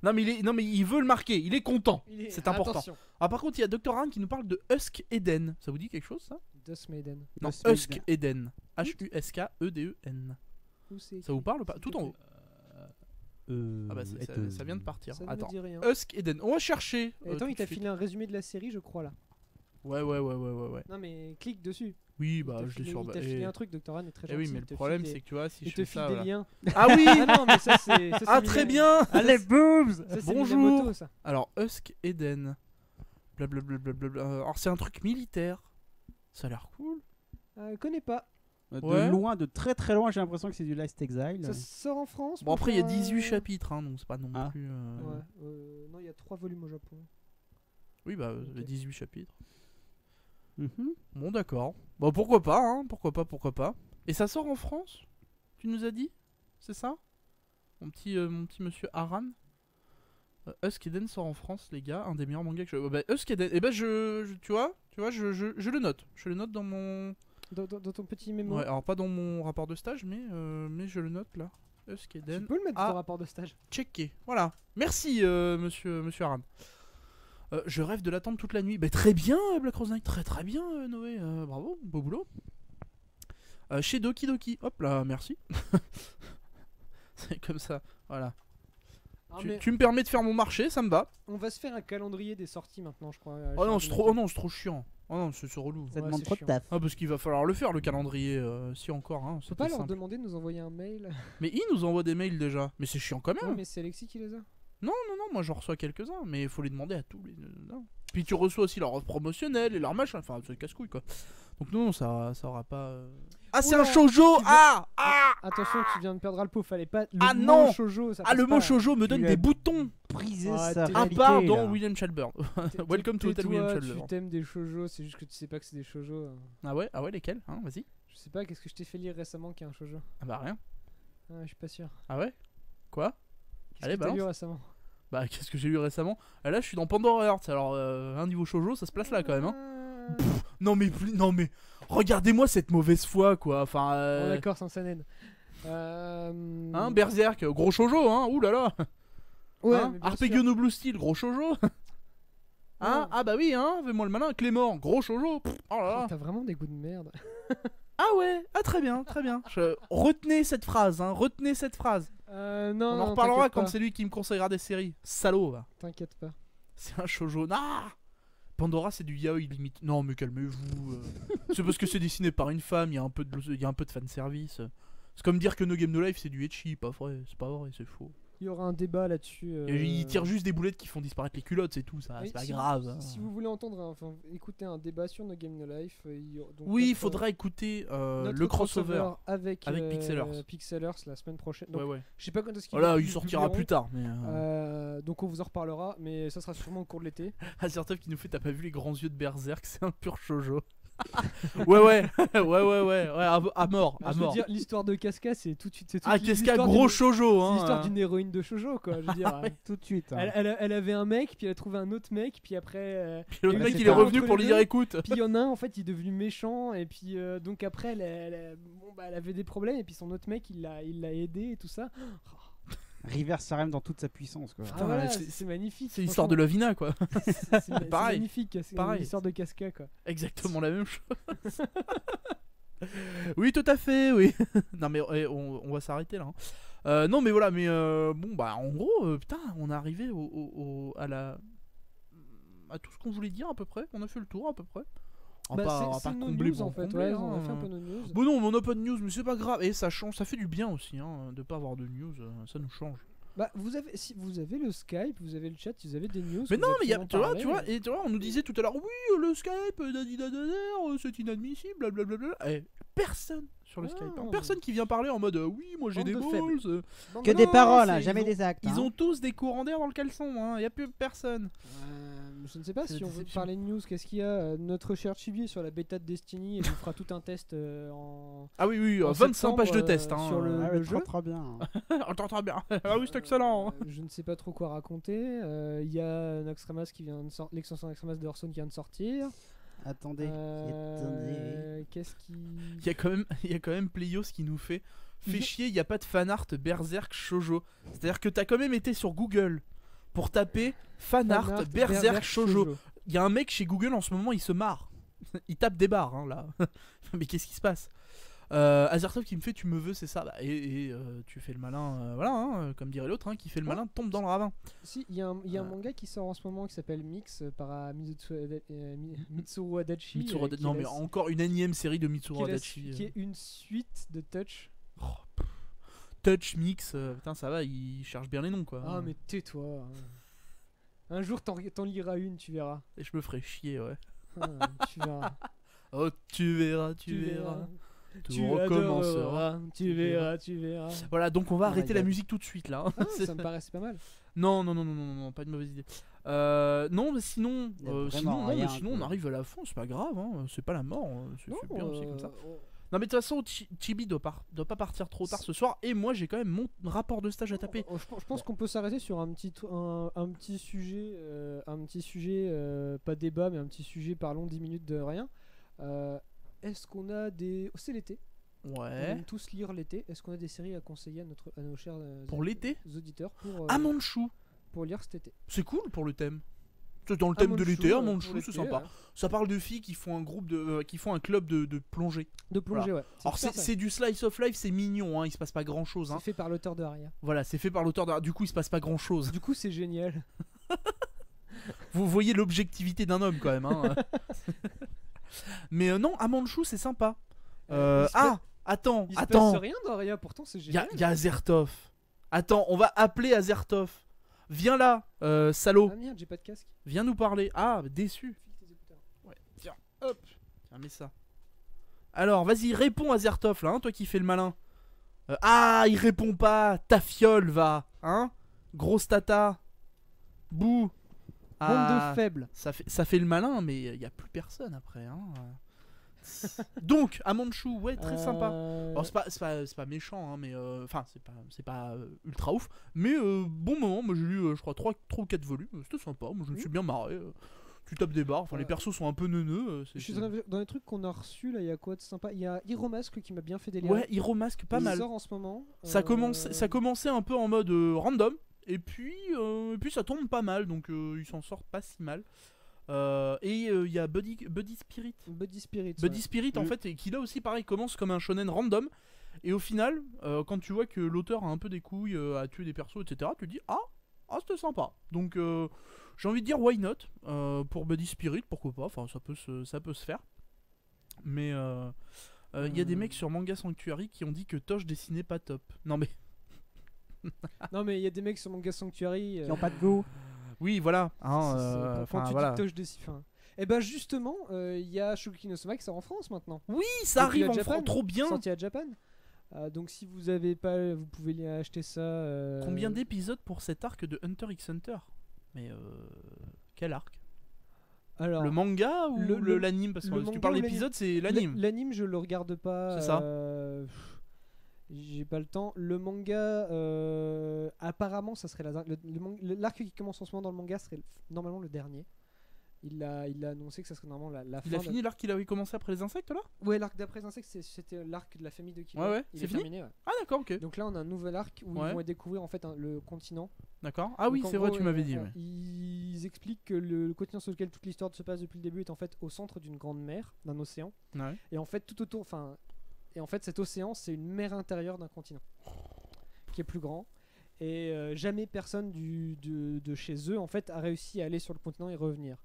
S1: non, mais il veut le marquer, il est content. C'est important.
S2: Attention.
S1: Ah, par contre, il y a Dr. Han qui nous parle de Husk Eden. Ça vous dit quelque chose, ça?
S2: Dusk Maiden.
S1: Non,
S3: Dusk
S1: Husk Eden. H-U-S-K-E-D-E-N.
S2: Où c'est
S1: Ça vous parle ou pas?
S2: s'il
S1: Tout
S2: te
S1: en haut.
S3: Euh,
S1: Ah bah ça vient de partir.
S2: Ça ne
S1: Attends.
S2: me dit rien.
S1: Husk Eden. On va chercher.
S2: Et attends,
S1: tout
S2: il
S1: de
S2: t'a
S1: suite.
S2: filé un résumé de la série, je crois là.
S1: Ouais.
S2: Non mais clique dessus.
S1: Oui,
S2: Il
S1: bah
S2: t'a
S1: je l'ai
S2: filé-
S1: sur.
S2: il t'a filé un truc, Dr. Han est très
S1: Eh
S2: gentil.
S1: oui, mais
S2: il
S1: le
S2: te
S1: problème
S2: file
S1: c'est que tu vois, si
S2: il
S1: je
S2: te
S1: fais
S2: file
S1: ça.
S2: des
S1: voilà.
S2: liens.
S1: Ah oui.
S2: Ah non, mais ça c'est.
S1: Ah très bien.
S3: Allez, boobs.
S2: Ça, c'est
S1: Bonjour.
S2: Minamoto, ça.
S1: Alors Husk Eden. Blablabla. Alors c'est un truc militaire. Ça a l'air cool.
S2: Connais pas.
S3: De
S1: Ouais.
S3: loin, de très très loin, j'ai l'impression que c'est du Last Exile.
S2: Ça sort en France.
S1: Bon
S2: pour
S1: après il y a
S2: faire,
S1: 18 chapitres, hein, donc c'est pas non
S3: Ah.
S1: plus.
S2: Ouais. Non, il y a 3 volumes au Japon.
S1: Oui bah
S2: Ok.
S1: 18 chapitres.
S3: Mhm.
S1: Bon d'accord. Bon pourquoi pas, hein. Pourquoi pas. Et ça sort en France? Tu nous as dit? C'est ça? Mon petit monsieur Aran. Husk Eden sort en France, les gars. Un des meilleurs mangas que je. Bah, Husk Eden. Et bah tu vois, je le note. Je le note dans mon.
S2: Dans ton petit mémo.
S1: Ouais, alors pas dans mon rapport de stage, mais je le note là. Husk
S2: Tu
S1: Eden.
S2: peux le mettre dans
S1: Ah.
S2: ton rapport de stage.
S1: Checké. Voilà. Merci, monsieur Aran. Je rêve de l'attendre toute la nuit. Bah, très bien, Black Rose Knight. Très bien, Noé. Bravo, beau boulot. Chez Doki Doki. Hop là, merci. C'est comme ça. Voilà.
S2: Ah,
S1: Tu,
S2: mais
S1: tu me permets de faire mon marché, ça me va.
S2: on va se faire un calendrier des sorties maintenant, je crois.
S1: Oh non, c'est trop chiant. Oh non, c'est relou.
S3: Ça
S2: Ouais,
S3: demande
S2: c'est
S3: trop de
S2: chiant.
S3: taf.
S1: Ah, parce qu'il va falloir le faire, le calendrier, si encore. Hein,
S2: On peut
S1: c'était
S2: pas leur
S1: simple.
S2: demander de nous envoyer un mail.
S1: Mais ils nous envoient des mails déjà. Mais c'est chiant quand même.
S2: Ouais, mais c'est Alexis qui les a.
S1: Non, moi j'en reçois quelques-uns, mais il faut les demander à tous les. Non. Puis tu reçois aussi leur offre promotionnelle et leur machin, enfin c'est casse-couille quoi. Donc non, ça aura pas. Ah, c'est
S2: Oula,
S1: un shoujo!
S2: tu viens-
S1: Ah!
S2: Attention, tu viens de perdre Alpo, fallait pas. Le
S1: Ah
S2: mot
S1: non
S2: shoujo, ça
S1: Ah, le
S2: passe
S1: mot
S2: pas.
S1: shoujo me donne
S3: Tu
S1: des
S3: as-
S1: boutons!
S3: Briser
S2: Ah,
S3: sa
S2: t'es-
S1: Ah,
S3: réalité,
S1: pardon,
S3: là.
S1: William Shelburne. Welcome to Hotel
S2: Tais-toi,
S1: William
S2: Tu
S1: Shelburne.
S2: t'aimes des shoujo, c'est juste que tu sais pas que c'est des shoujo.
S1: Ah ouais, lesquels? Hein, vas-y.
S2: Je sais pas, qu'est-ce que je t'ai fait lire récemment qui est un shoujo?
S1: Ah bah rien.
S2: Ah, je suis pas sûr.
S1: Ah ouais? Quoi?
S2: Qu'est-ce
S1: Allez,
S2: que t'as lu
S1: balance.
S2: récemment?
S1: Bah qu'est-ce que j'ai lu récemment? Ah, là je suis dans Pandora Hearts, alors un niveau shoujo ça se place là quand même. Hein. Non mais regardez-moi cette mauvaise foi quoi. Enfin.
S2: Bon, d'accord, sans Sanen.
S1: Hein, Berserk, gros shoujo, hein, oulala.
S2: Ouais,
S1: Hein,
S2: mais bien
S1: Arpeggio
S2: sûr.
S1: no Blue Steel, gros shoujo. Hein,
S2: Non.
S1: ah bah oui, hein, fais-moi le malin, Clément, gros shoujo. Pff, oh là
S2: Oh,
S1: là.
S2: t'as vraiment des goûts de merde.
S1: Ah ouais, ah très bien. Retenez cette phrase, hein, retenez cette phrase.
S2: Non,
S1: On
S2: non,
S1: en reparlera
S2: t'inquiète
S1: quand
S2: pas.
S1: c'est lui qui me conseillera des séries. Salaud, va.
S2: T'inquiète pas.
S1: C'est un shoujo. Ah, Pandora c'est du yaoi limite. Non mais calmez-vous. C'est parce que c'est dessiné par une femme, il y a un peu de fanservice. C'est comme dire que No Game No Life c'est du ecchi, pas vrai, c'est pas vrai, c'est faux.
S2: Il y aura un débat là-dessus.
S1: Et ils tirent juste des boulettes qui font disparaître les culottes, c'est tout, ça,
S2: Oui,
S1: c'est pas
S2: si-
S1: grave.
S2: Si vous voulez entendre, écouter un débat sur No Game No Life, donc
S1: Oui, il
S2: notre-
S1: faudra écouter
S2: notre
S1: le crossover.
S2: avec
S1: Pixel
S2: Pixelers la semaine prochaine. Donc,
S1: Ouais.
S2: je sais pas quand est-ce qu'il
S1: Voilà,
S2: le
S1: il sortira
S2: publieront.
S1: plus tard. Mais
S2: Donc on vous en reparlera, mais ça sera sûrement au cours de l'été.
S1: Azertov qui nous fait, t'as pas vu les grands yeux de Berserk, c'est un pur shoujo. ouais, à mort,
S2: Ah,
S1: à
S2: je veux
S1: mort.
S2: dire, l'histoire de Casca, c'est tout de suite. C'est toute
S1: Ah, qu'est-ce qu'il y a,
S2: l'histoire
S1: gros
S2: d'une-
S1: shoujo,
S2: C'est
S1: hein.
S2: l'histoire d'une héroïne de shoujo, quoi. Je veux dire,
S3: Tout de suite. hein.
S2: elle avait un mec, puis elle a trouvé un autre mec, puis après.
S1: Puis l'autre
S2: et
S1: mec
S2: c'est
S1: il est
S2: pas
S1: revenu
S2: entre
S1: pour
S2: les
S1: lui dire
S2: deux.
S1: écoute.
S2: Puis il y en a un, en fait, il est devenu méchant, et puis donc après, elle avait des problèmes, et puis son autre mec, il l'a aidé et tout ça.
S3: River Sarem dans toute sa puissance, quoi.
S2: Ah, voilà,
S1: c'est-
S2: c'est magnifique.
S1: C'est l'histoire de Lovina quoi.
S2: C'est
S1: Pareil.
S2: magnifique, c'est
S1: Pareil.
S2: l'histoire de Casca, quoi.
S1: Exactement la même chose. Oui, tout à fait, oui. Non mais on va s'arrêter là. Hein. Non mais voilà, mais bon bah en gros, putain, on est arrivé à tout ce qu'on voulait dire à peu près. On a fait le tour à peu près. On va
S2: Bah,
S1: pas
S2: c'est nos
S1: combler
S2: news
S1: pour
S2: en fait,
S1: combler,
S2: ouais,
S1: hein.
S2: on a fait un peu nos news.
S1: Bon non, on n'a pas de news, mais c'est pas grave. Et ça change, ça fait du bien aussi, hein, de pas avoir de news, ça nous change.
S2: Bah, si vous avez le Skype, vous avez le chat, si vous avez des news.
S1: Mais
S2: faut
S1: non, mais
S2: absolument
S1: tu vois,
S2: parler.
S1: et tu vois, on nous disait tout à l'heure, oui, le Skype, c'est inadmissible, blablabla. Eh, personne sur le
S2: Ah,
S1: Skype, hein.
S2: non.
S1: Personne qui vient parler en mode, oui, moi j'ai
S2: Bande
S1: des
S2: de
S1: balls.
S2: faibles. Bande
S3: Que
S2: de-
S3: des
S1: non,
S3: paroles,
S1: c'est-
S3: hein, jamais des actes.
S1: Ils
S3: hein.
S1: ont tous des courants d'air dans le caleçon, hein. Y a plus personne.
S2: Mais Je ne sais pas
S1: C'est
S2: si
S1: la
S2: on veut
S1: déception.
S2: parler de news, qu'est-ce qu'il y a notre cher Chibi est sur la bêta de Destiny et vous fera tout un test en.
S1: Ah oui,
S2: En
S1: 25 pages de
S2: septembre,
S1: test. Hein,
S2: sur le-
S3: Ah ouais,
S2: jeu.
S3: très bien.
S1: Attends, très bien. Ah oui, c'est excellent.
S2: Je ne sais pas trop quoi raconter. Il y a Naxxramas qui vient de sortir, l'extension Naxxramas de Hearthstone qui vient de sortir.
S3: Attendez.
S2: Qu'est-ce qui.
S1: Il y a quand même Pleios qui nous fait chier, il n'y a pas de fanart Berserk Shoujo. C'est-à-dire que t'as quand même été sur Google pour taper fanart Berserk Shoujo. Il y a un mec chez Google en ce moment, il se marre. Il tape des barres, hein, là. Mais qu'est-ce qui se passe? Azertov qui me fait tu me veux, c'est ça. Bah, tu fais le malin, voilà, hein, comme dirait l'autre, hein, qui fait le malin tombe dans le ravin.
S2: Si, il y a un manga qui sort en ce moment qui s'appelle Mix par Mitsuru Adachi.
S1: Mitsuru Adachi- non, mais encore une énième série de Mitsuru Adachi.
S2: qui est une suite de Touch.
S1: Oh, Touch Mix, putain, ça va, il cherche bien les noms, quoi.
S2: Ah, mais tais-toi. Un jour, t'en liras une, tu verras.
S1: Et je me ferai chier, ouais.
S2: Ah, tu verras.
S1: Oh, tu verras. Tout recommencera.
S2: Tu verras.
S1: Voilà, donc on va
S3: Oh my
S1: arrêter la
S3: God.
S1: musique tout de suite là.
S2: Ah, ça me paraissait pas mal.
S1: Non, pas une mauvaise idée. Non, mais sinon,
S3: Il y a vraiment
S1: sinon,
S3: rien,
S1: sinon on
S3: quoi.
S1: arrive à la fin, c'est pas grave, hein, c'est pas la mort, hein, c'est
S2: Non,
S1: bien aussi comme ça.
S2: oh.
S1: Non, mais de toute façon, Chibi doit pas partir trop tard ce soir, et moi j'ai quand même mon rapport de stage à taper.
S2: Je pense qu'on peut s'arrêter sur un petit sujet, pas débat, mais un petit sujet, parlons 10 minutes de rien. Est-ce qu'on a des. C'est l'été. On
S1: Ouais.
S2: aime tous lire l'été. Est-ce qu'on a des séries à conseiller à nos chers
S1: Pour l'été
S2: auditeurs
S1: Amanchou,
S2: pour lire cet été?
S1: c'est cool pour le thème. C'est dans le thème de l'été,
S2: pour
S1: Amanchou,
S2: l'été,
S1: c'est sympa. Ça parle de filles qui font un club de plongée.
S2: De plonger, ouais.
S1: Alors
S2: super,
S1: c'est du slice of life, c'est mignon, hein, il se passe pas grand chose. Hein.
S2: C'est fait par l'auteur de Aria.
S1: Voilà, c'est fait par l'auteur du coup il se passe pas grand chose.
S2: Du coup, c'est génial.
S1: Vous voyez l'objectivité d'un homme quand même. Hein. Mais non, Amanchou c'est sympa.
S2: Il se
S1: Attends,
S2: Il se passe rien dans Aria, pourtant c'est
S1: il y
S2: génial.
S1: a Azertov. Attends, on va appeler Azertov. Viens là, salaud,
S2: Ah merde, j'ai pas de casque.
S1: viens nous parler. Ah, déçu.
S2: File tes écouteurs.
S1: Ouais, tiens, hop. Tiens, mets ça. Alors, vas-y, réponds Azertov là, hein, toi qui fais le malin. Il répond pas. Ta fiole va, hein. Grosse tata. Bouh.
S2: Bande de faibles.
S1: Ça fait le malin, mais il y a plus personne après. Hein. Donc, Amanchou, ouais, très sympa. Alors, c'est pas méchant, hein, mais enfin, c'est pas ultra ouf. Mais bon moment, moi j'ai lu, je crois, 3 ou 4 volumes. C'était sympa, moi je me suis bien marré. Tu tapes des barres, enfin les persos sont un peu neuneux.
S2: Je suis dans les trucs qu'on a reçus là, il y a quoi de sympa? Il y a Hiromask qui m'a bien fait délirer.
S1: Ouais, Hero Mask, pas
S2: Il
S1: mal.
S2: sort en ce moment.
S1: Ça commençait un peu en mode random, et puis ça tombe pas mal, donc ils s'en sortent pas si mal. Et il y a Buddy Spirit.
S2: Buddy Spirit.
S1: Buddy Spirit en fait, et qui là aussi pareil commence comme un shonen random, et au final, quand tu vois que l'auteur a un peu des couilles à tuer des persos, etc., tu te dis ah c'était sympa. Donc j'ai envie de dire why not pour Buddy Spirit, pourquoi pas, enfin ça peut se faire. Mais il y a des mecs sur Manga Sanctuary qui ont dit que Tosh dessinait pas top. Non mais
S2: Non mais il y a des mecs sur Manga Sanctuary
S3: Qui ont pas de goût.
S1: oui voilà. Hein,
S2: quand tu
S1: voilà.
S2: dis Tosh dessine. Et ben justement, il y a Shokugeki no Soma qui sort en France maintenant.
S1: Oui, ça
S2: Depuis
S1: arrive
S2: la
S1: en
S2: Japan,
S1: France, trop bien.
S2: Sorti à Japan. Donc si vous avez pas, vous pouvez aller acheter ça.
S1: Combien d'épisodes pour cet arc de Hunter x Hunter? Mais quel arc?
S2: Alors,
S1: Le manga ou l'anime? Parce que
S2: le
S1: si tu
S2: manga
S1: parles
S2: ou
S1: d'épisode, c'est l'anime.
S2: L'anime, je le regarde pas.
S1: C'est ça.
S2: J'ai pas le temps. Le manga, apparemment, ça serait l'arc qui commence en ce moment dans le manga serait normalement le dernier. Il a annoncé que ça serait normalement la fin.
S1: Il a fini l'arc qu'il avait commencé après les insectes là?
S2: Ouais, l'arc d'après les insectes, c'était l'arc de la famille de Kilo.
S1: Ouais,
S2: Il
S1: c'est
S2: est
S1: fini.
S2: terminé. Ouais.
S1: Ah d'accord, ok.
S2: Donc là, on a un nouvel arc où
S1: Ouais.
S2: ils vont découvrir en fait le continent.
S1: D'accord. Ah oui,
S2: Donc, en
S1: c'est vrai,
S2: gros,
S1: tu m'avais dit. Ouais.
S2: Ils expliquent que le continent sur lequel toute l'histoire se passe depuis le début est en fait au centre d'une grande mer, d'un océan.
S1: Ouais.
S2: Et en fait, tout autour, cet océan, c'est une mer intérieure d'un continent qui est plus grand. Et jamais personne de chez eux en fait a réussi à aller sur le continent et revenir.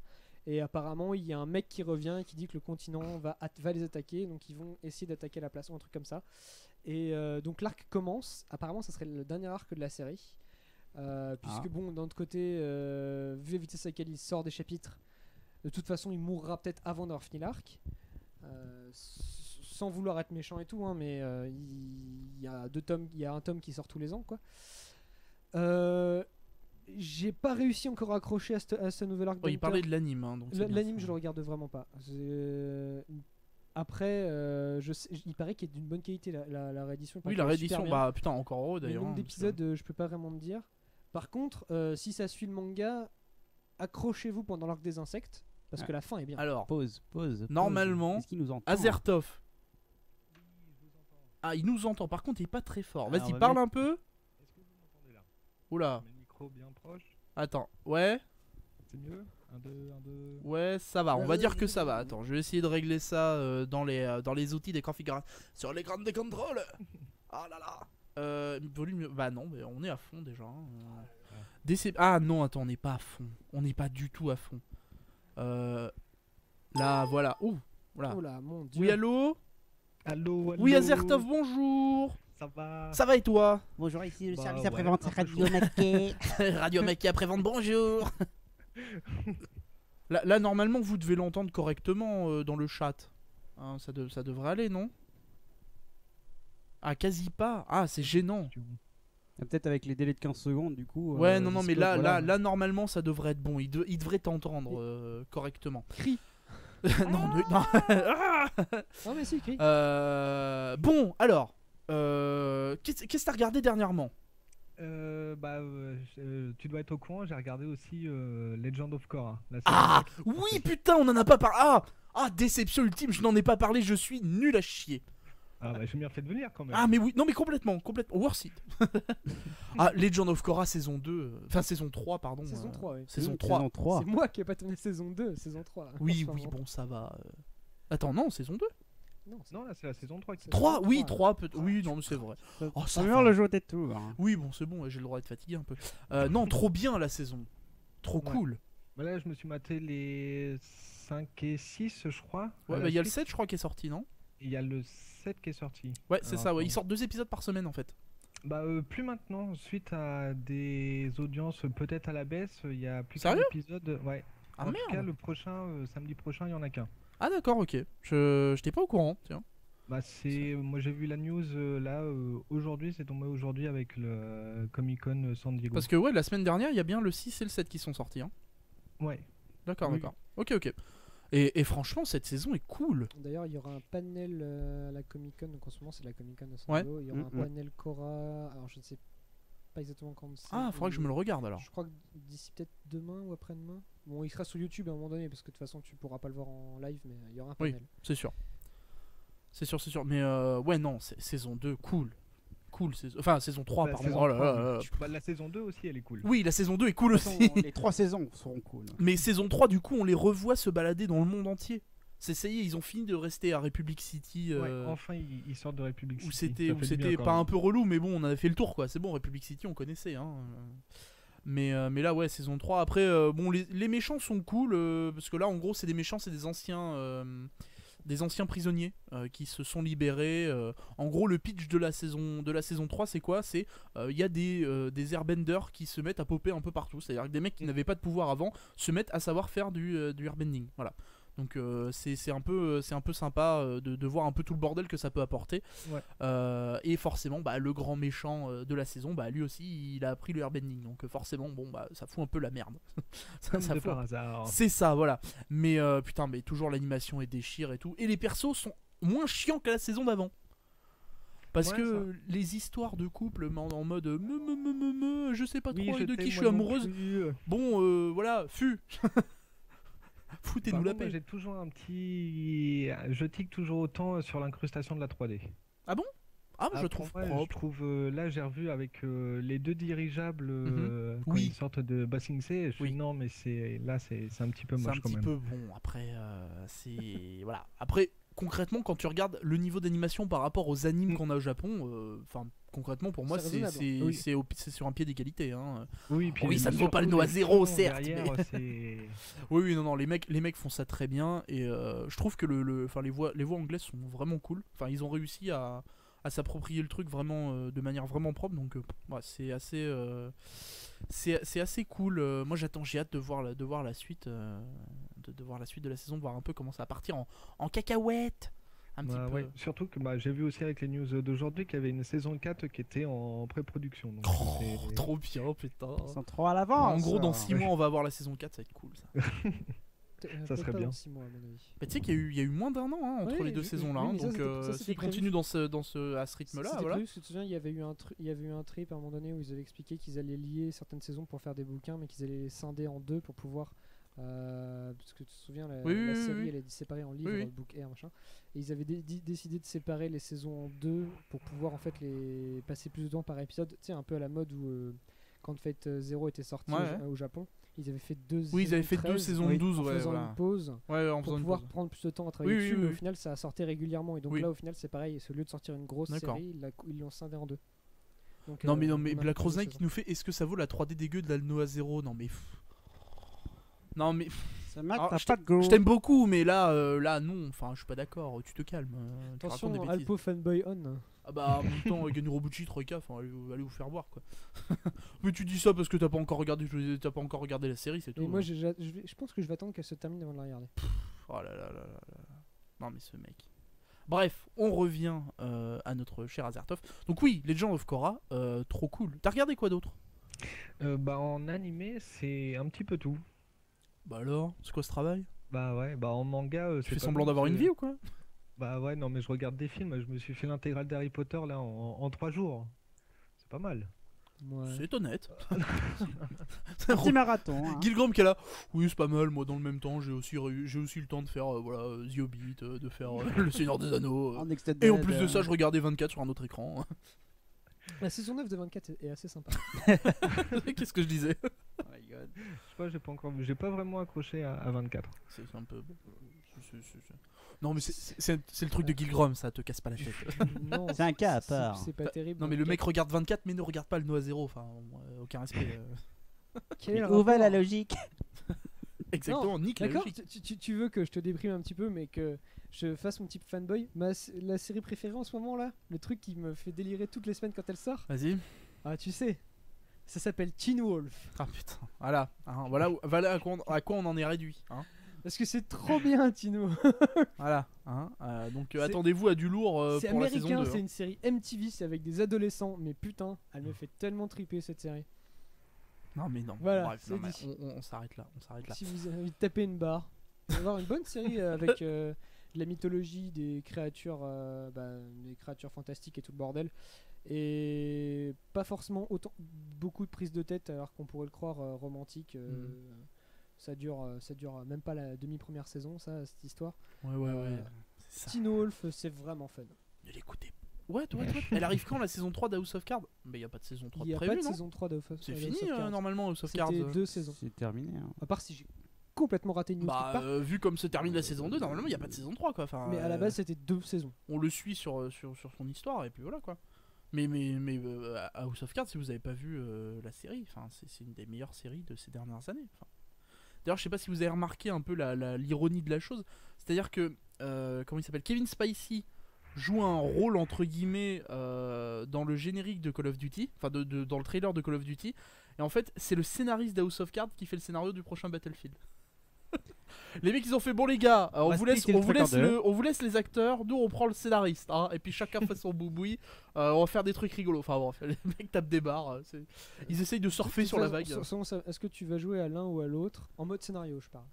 S2: Et apparemment, il y a un mec qui revient et qui dit que le continent va les attaquer, donc ils vont essayer d'attaquer la place ou un truc comme ça. Et donc l'arc commence. Apparemment, ça serait le dernier arc de la série. Puisque bon, d'un autre côté, vu la vitesse à laquelle il sort des chapitres, de toute façon il mourra peut-être avant d'avoir fini l'arc, sans vouloir être méchant et tout, hein, mais il y a un tome qui sort tous les ans, quoi. j'ai pas réussi encore à accrocher à ce nouvel arc.
S1: Oh, il
S2: d'Hunter.
S1: parlait de l'anime, hein, donc c'est bien
S2: L'anime,
S1: ça.
S2: je le regarde vraiment pas. Après, il paraît qu'il est d'une bonne qualité la réédition. Il paraît
S1: Oui, la
S2: qu'elle est super
S1: réédition,
S2: bien.
S1: bah putain, encore heureux
S2: Le
S1: d'ailleurs.
S2: nombre
S1: hein,
S2: d'épisodes, je peux pas vraiment te dire. Par contre, si ça suit le manga, accrochez-vous pendant l'arc des insectes, parce
S3: Ah.
S2: que la fin est bien.
S1: Alors,
S3: Pause.
S1: Normalement,
S3: Est-ce qu'il nous entend?
S1: Azertov. Ah, il nous entend. Par contre, il est pas très fort.
S3: Ah,
S1: Vas-y,
S3: on va
S1: parle
S3: mettre-
S1: un peu.
S4: Est-ce que vous m'entendez là?
S1: Oula.
S4: Je mets le micro bien proche.
S1: Attends. Ouais.
S4: C'est mieux? 1, 2, 1, 2.
S1: Ouais, ça va. On va dire que ça va. Attends, je vais essayer de régler ça dans les outils des configurations. Sur l'écran des contrôles. Ah là là. Volume. Bah non, mais on est à fond déjà. hein. Ah non, attends, on n'est pas à fond. On n'est pas du tout à fond. Là, voilà. Ouh. Voilà.
S2: Oh là, mon dieu.
S1: Oui, allô.
S4: Allô, allô.
S1: Oui, Azertov, bonjour.
S4: Ça va?
S1: Ça va et toi?
S3: Bonjour, ici le
S4: Bah
S3: service
S4: ouais,
S3: après-vente
S4: un peu
S3: Radio Maquet.
S1: Radio Maquis après-vente, bonjour. Là, normalement, vous devez l'entendre correctement dans le chat. Hein, ça devrait aller, non? Ah, quasi pas. Ah, c'est gênant.
S3: Peut-être avec les délais de 15 secondes, du coup.
S1: Ouais, non, mais
S3: Discord, voilà.
S1: là, normalement, ça devrait être bon. Il devrait t'entendre correctement.
S2: Crie.
S1: non, non. Ah
S2: Non, mais si, crie.
S1: Bon, alors. Qu'est-ce que t'as regardé dernièrement?
S4: Tu dois être au courant, j'ai regardé aussi Legend of Korra. La série
S1: Ah,
S4: qui est
S1: oui,
S4: sortie.
S1: putain, on en a pas parlé. Ah, déception ultime, je n'en ai pas parlé, je suis nul à chier.
S4: Ah bah j'ai bien fait de venir quand même.
S1: Ah mais oui, non mais complètement, worth it. Ah, Legend of Korra saison 2, enfin saison 3 pardon.
S2: Saison 3, oui.
S1: Saison
S3: Oui,
S1: 3.
S3: Saison 3.
S2: C'est moi qui ai pas tourné saison 2, saison 3.
S1: Oui,
S2: Enfin,
S1: oui, bon ça va. Attends, non, saison 2.
S2: Non, c'est
S4: Non là c'est la saison 3 qui
S1: 3,
S2: saison
S1: oui,
S2: 3,
S1: 3 peut-être. Oui, non mais c'est vrai. Oh, ça
S3: Ça
S1: va.
S3: le jeu tête tour.
S1: Oui, bon, c'est bon, j'ai le droit d'être fatigué un peu. Non, trop bien la saison. Trop
S4: Ouais.
S1: cool.
S4: Bah là je me suis maté les 5 et 6 je crois.
S1: Ouais,
S4: à
S1: bah
S4: la
S1: il y a le
S4: suite.
S1: 7 je crois qui est sorti, non?
S4: Il y a le 7 qui est sorti.
S1: Ouais, c'est
S4: Alors,
S1: ça, ouais,
S4: attends.
S1: ils sortent 2 épisodes par semaine en fait.
S4: Bah plus maintenant, suite à des audiences peut-être à la baisse, il y a plus qu'un
S1: Sérieux
S4: épisode. Ouais.
S1: Ah
S4: En tout cas
S1: merde.
S4: le prochain, samedi prochain, il y en a qu'un.
S1: Ah d'accord, ok. J'étais pas au courant, tiens.
S4: Bah moi j'ai vu la news là aujourd'hui, c'est tombé aujourd'hui avec le Comic Con San Diego.
S1: Parce que ouais, la semaine dernière, il y a bien le 6 et le 7 qui sont sortis. Hein.
S4: Ouais.
S1: D'accord,
S4: Oui.
S1: d'accord. Ok. Et franchement, cette saison est cool.
S2: D'ailleurs, il y aura un panel à la Comic Con, donc en ce moment c'est la Comic Con de San
S1: Ouais.
S2: Diego. Il y aura un
S3: Mhm.
S2: panel Korra, alors je ne sais pas exactement quand c'est.
S1: Ah, faudrait que je me le regarde alors.
S2: Je crois que d'ici peut-être demain ou après-demain. Bon, il sera sur YouTube à un moment donné, parce que de toute façon tu pourras pas le voir en live, mais il y aura un
S1: Oui.
S2: panel.
S1: C'est sûr. C'est sûr. Mais ouais, non, saison 2, cool. Cool, enfin saison 3,
S4: La
S1: pardon.
S4: saison
S1: Oh là
S4: 3,
S1: là là.
S4: bah, la saison 2 aussi elle est cool.
S1: Oui, la saison 2 est cool aussi.
S3: Les 3 saisons seront cool.
S1: Mais saison 3, du coup, on les revoit se balader dans le monde entier. Ça y est, ils ont fini de rester à Republic City.
S4: Ouais, enfin ils sortent de Republic
S1: Où
S4: City.
S1: c'était
S4: Ça fait du bien, quand
S1: pas
S4: même.
S1: un peu relou, mais bon, on avait fait le tour quoi. C'est bon, Republic City, on connaissait. Hein. Mais là, ouais, saison 3. Après, bon, les méchants sont cool. Parce que là, en gros, c'est des méchants, c'est des anciens prisonniers qui se sont libérés. En gros, le pitch de la saison 3, c'est quoi? C'est il y a des airbenders qui se mettent à popper un peu partout. C'est-à-dire que des mecs qui n'avaient pas de pouvoir avant se mettent à savoir faire du airbending. Voilà. Donc c'est un peu sympa de voir un peu tout le bordel que ça peut apporter.
S4: Ouais.
S1: Et forcément, bah, le grand méchant de la saison, bah, lui aussi, il a appris le airbending. Donc forcément, bon, bah, ça fout un peu la merde.
S4: Comme
S1: ça
S4: de
S1: fout
S4: par hasard.
S1: c'est ça, voilà. Mais putain, mais toujours l'animation est déchire et tout. Et les persos sont moins chiants que la saison d'avant. Parce
S4: Ouais,
S1: que les histoires de couple en mode je sais pas
S4: Oui,
S1: trop de qui
S4: t'aime,
S1: je suis
S4: moi non
S1: amoureuse.
S4: plus.
S1: Bon, voilà, foutez-nous
S4: Par
S1: la
S4: contre, moi,
S1: paix.
S4: j'ai toujours un petit. Je tique toujours autant sur l'incrustation de la 3D.
S1: Ah,
S4: Ah,
S1: je
S4: pour
S1: trouve
S4: moi,
S1: propre.
S4: Je trouve, là, j'ai revu avec les deux dirigeables quand
S1: Oui.
S4: ils sortent de Ba Sing Se. Je
S1: Oui.
S4: suis non, mais c'est un petit peu
S1: C'est
S4: moche
S1: un
S4: quand
S1: petit
S4: même.
S1: peu bon. Après, c'est voilà. Après, concrètement, quand tu regardes le niveau d'animation par rapport aux animes qu'on a au Japon, enfin, concrètement, pour moi,
S2: C'est raisonnable.
S4: Oui.
S1: c'est sur un pied d'égalité. Hein.
S4: Oui, puis
S1: Oui, ça ne vaut pas le
S4: surtout,
S1: Noah
S4: les
S1: zéro,
S4: sons
S1: certes,
S4: derrière,
S1: mais-
S4: c'est-
S1: Oui, non, les mecs font ça très bien et je trouve que les voix anglaises sont vraiment cool. Enfin, ils ont réussi à s'approprier le truc vraiment de manière vraiment propre, donc ouais, c'est assez cool. Moi, j'ai hâte de voir la suite, de voir la suite de la saison, de voir un peu comment ça va partir en cacahuète. un petit
S4: Bah,
S1: peu.
S4: ouais. Surtout que j'ai vu aussi avec les news d'aujourd'hui qu'il y avait une saison 4 qui était en pré-production. Donc
S1: Oh,
S4: c'est-
S1: trop bien, putain.
S3: Ils sont trop à l'avance.
S1: En gros, dans 6 mois, on va avoir la saison 4, ça va être cool ça.
S4: Ça serait
S2: Pas
S4: bien.
S2: dans 6 mois, à mon avis.
S1: Bah, tu sais qu'il y a eu moins d'1 an entre
S2: Ouais,
S1: les deux
S2: oui,
S1: saisons là,
S2: oui,
S1: hein,
S2: mais ça,
S1: donc
S2: c'était- ça, c'était
S1: s'ils
S2: prévu.
S1: continuent à ce rythme là,
S2: C'était
S1: voilà.
S2: prévu, parce que tu te souviens, il y avait eu un trip à un moment donné où ils avaient expliqué qu'ils allaient lier certaines saisons pour faire des bouquins, mais qu'ils allaient les scinder en deux pour pouvoir. Parce que tu te souviens, la
S1: Oui, oui,
S2: série
S1: oui.
S2: elle est séparée en livres,
S1: Oui, oui.
S2: book air, machin. Et ils avaient décidé de séparer les saisons en deux pour pouvoir en fait les passer plus de temps par épisode. Tu sais, un peu à la mode où quand Fate Zero était sorti
S1: Ouais,
S2: au Japon, ils avaient fait deux
S1: Oui, ils avaient fait
S2: saisons
S1: 2
S2: 13
S1: saisons
S3: oui,
S1: de 12,
S2: en
S1: ouais,
S2: faisant
S1: voilà.
S2: une pause
S1: Ouais, en
S2: pour
S1: faisant une
S2: pouvoir
S1: pause.
S2: prendre plus de temps à travailler
S1: Oui,
S2: dessus,
S1: oui,
S2: mais
S1: oui.
S2: au final ça a sorti régulièrement et donc
S1: Oui.
S2: là au final c'est pareil, au lieu de sortir une grosse
S1: D'accord.
S2: série, ils l'ont scindé en deux. Donc,
S1: Non mais
S2: on a
S1: Black
S2: plus
S1: Rose
S2: de
S1: Knight qui
S2: saisons.
S1: nous fait est-ce que ça vaut la 3D dégueu de la Noah 0? Non mais non mais
S3: Ce mec,
S1: Alors,
S3: t'as pas de goût.
S1: je t'aime beaucoup mais là non, enfin je suis pas d'accord, tu te calmes. Tu racontes des
S2: Attention,
S1: bêtises.
S2: Alpo fanboy on.
S1: Ah bah en même temps Genrobuchi Troika, enfin allez vous faire voir quoi. Mais tu dis ça parce que t'as pas encore regardé la série, c'est tout.
S2: Et moi
S1: hein.
S2: je pense que je vais attendre qu'elle se termine avant de la regarder.
S1: Oh là là là là là. Non mais ce mec. Bref, on revient à notre cher Azertov. Donc oui, Legend of Korra, trop cool. T'as regardé quoi d'autre?
S4: En animé, c'est un petit peu tout.
S1: Bah alors, c'est quoi ce travail?
S4: Bah ouais, en manga,
S1: Tu
S4: c'est
S1: fais
S4: pas
S1: semblant
S4: mal,
S1: d'avoir une
S4: c'est-
S1: vie ou quoi?
S4: Bah ouais, non, mais je regarde des films. Je me suis fait l'intégrale d'Harry Potter là en 3 jours. C'est pas mal.
S2: Ouais.
S1: C'est honnête.
S3: Un petit marathon. Hein.
S1: Gilgrom qui est là. Oui, c'est pas mal. Moi, dans le même temps, j'ai aussi le temps de faire The Hobbit, de faire Le Seigneur des Anneaux.
S3: En extended,
S1: Et en plus de ça, je regardais 24 sur un autre écran.
S2: La saison 9 de 24 est assez sympa.
S1: Qu'est-ce que je disais?
S3: Oh my God.
S4: Je sais pas, j'ai pas vraiment accroché à 24.
S1: C'est un peu. Non, mais c'est le truc de Gilgrom, ça te casse pas la tête.
S2: Non,
S3: C'est un cas à part.
S2: C'est pas terrible.
S1: Non, mais le mec regarde 24, mais ne regarde pas le Noah 0. Enfin, aucun respect.
S2: Quel est le
S3: Où va la
S2: rapport
S3: logique?
S1: Exactement, nique la
S2: D'accord,
S1: logique.
S2: tu veux que je te déprime un petit peu, mais que je fasse mon petit fanboy. La série préférée en ce moment là, le truc qui me fait délirer toutes les semaines quand elle sort.
S1: Vas-y.
S2: Ah, tu sais, ça s'appelle Teen Wolf.
S1: Ah putain, voilà, hein, voilà à quoi on en est réduit. Hein.
S2: Parce que c'est trop bien, Teen Wolf.
S1: Voilà. Hein, donc
S2: C'est-
S1: attendez-vous à du lourd
S2: C'est
S1: pour la saison 2.
S2: américain, c'est
S1: hein.
S2: une série MTV, c'est avec des adolescents, mais putain, elle me fait tellement triper cette série.
S1: Non mais non.
S2: Voilà,
S1: Bref,
S2: c'est
S1: non, mais
S2: dit.
S1: on s'arrête là.
S2: Si vous avez envie de taper une barre, vous allez avoir une bonne série avec de la mythologie, des créatures fantastiques et tout le bordel. Et pas forcément beaucoup de prises de tête alors qu'on pourrait le croire romantique. Ça dure même pas la demi-première saison, cette histoire.
S1: Ouais. C'est ça.
S2: Teen Wolf, c'est vraiment fun.
S1: Ne l'écoutez. Ouais. Elle arrive quand la saison 3 d'House of Cards? Mais y a pas de saison 3
S2: Il n'y
S1: de
S2: a
S1: prévu,
S2: pas de
S1: non?
S2: saison 3 d'House of
S1: C'est
S2: House
S1: fini
S2: of Cards.
S1: normalement House of Cards.
S2: C'était 2 saisons.
S3: C'est terminé. Hein.
S2: À part si j'ai complètement raté une news quelque part.
S1: Vu comme se termine la saison 2, normalement il y a pas de saison 3 quoi. Enfin,
S2: Mais à la base, c'était 2 saisons.
S1: on le suit sur son histoire et puis voilà quoi. Mais à House of Cards, si vous avez pas vu la série, enfin c'est une des meilleures séries de ces dernières années. Enfin, d'ailleurs, je sais pas si vous avez remarqué un peu l'ironie de la chose, c'est-à-dire que comment il s'appelle, Kevin Spacey joue un rôle entre guillemets dans le générique de Call of Duty, enfin dans le trailer de Call of Duty, et en fait c'est le scénariste d'House of Cards qui fait le scénario du prochain Battlefield. Les mecs ils ont fait bon les gars, on vous laisse les acteurs, nous on prend le scénariste, hein, et puis chacun fait son bouboui, on va faire des trucs rigolos. Enfin bon, les mecs tapent des barres, ils essayent de surfer sur la vague.
S2: Est-ce que tu vas jouer à l'un ou à l'autre en mode scénario, je parle?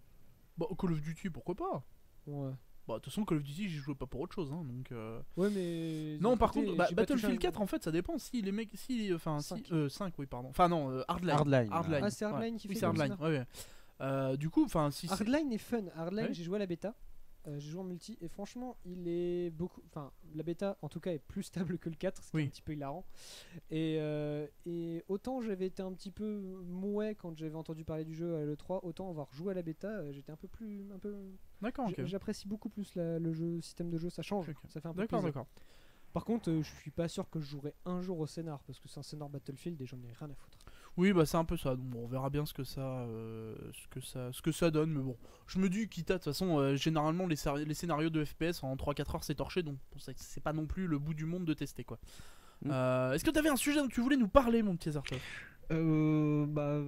S1: Bah Call of Duty pourquoi pas.
S2: Ouais.
S1: Bah de toute façon Call of Duty j'y jouais pas pour autre chose hein, donc
S2: Ouais mais
S1: non par
S2: écoutez,
S1: contre
S2: j'ai pas touché
S1: Battlefield
S2: un-
S1: 4 en fait ça dépend si les mecs enfin
S2: 5.
S1: 5 oui pardon. Enfin non Hardline.
S3: Hardline.
S2: Ah, c'est Hardline qui
S1: Oui,
S2: fait
S1: c'est
S2: le
S1: Hardline.
S2: scénar.
S1: Ouais. Du coup enfin si
S2: Hardline est fun. Hardline,
S1: Ouais.
S2: j'ai joué à la bêta. J'ai joué en multi et franchement, il est beaucoup. Enfin, la bêta en tout cas est plus stable que le 4, ce qui est
S1: Oui.
S2: un petit peu hilarant. Et autant j'avais été un petit peu mouais quand j'avais entendu parler du jeu à l'E3, autant avoir joué à la bêta, j'étais un peu.
S1: D'accord ok.
S2: J'apprécie beaucoup plus le système de jeu, ça change,
S1: Ok.
S2: ça fait un peu
S1: D'accord
S2: plaisir.
S1: d'accord.
S2: Par contre, je suis pas sûr que je jouerai un jour au scénar parce que c'est un scénar Battlefield et j'en ai rien à foutre.
S1: Oui bah c'est un peu ça, donc bon, on verra bien ce que ça donne, mais bon je me dis quitte à de toute façon généralement les scénarios de FPS en 3-4 heures c'est torché, donc bon, c'est pas non plus le bout du monde de tester quoi. Est-ce que t'avais un sujet dont tu voulais nous parler mon petit Azertov?
S4: Non. Bah,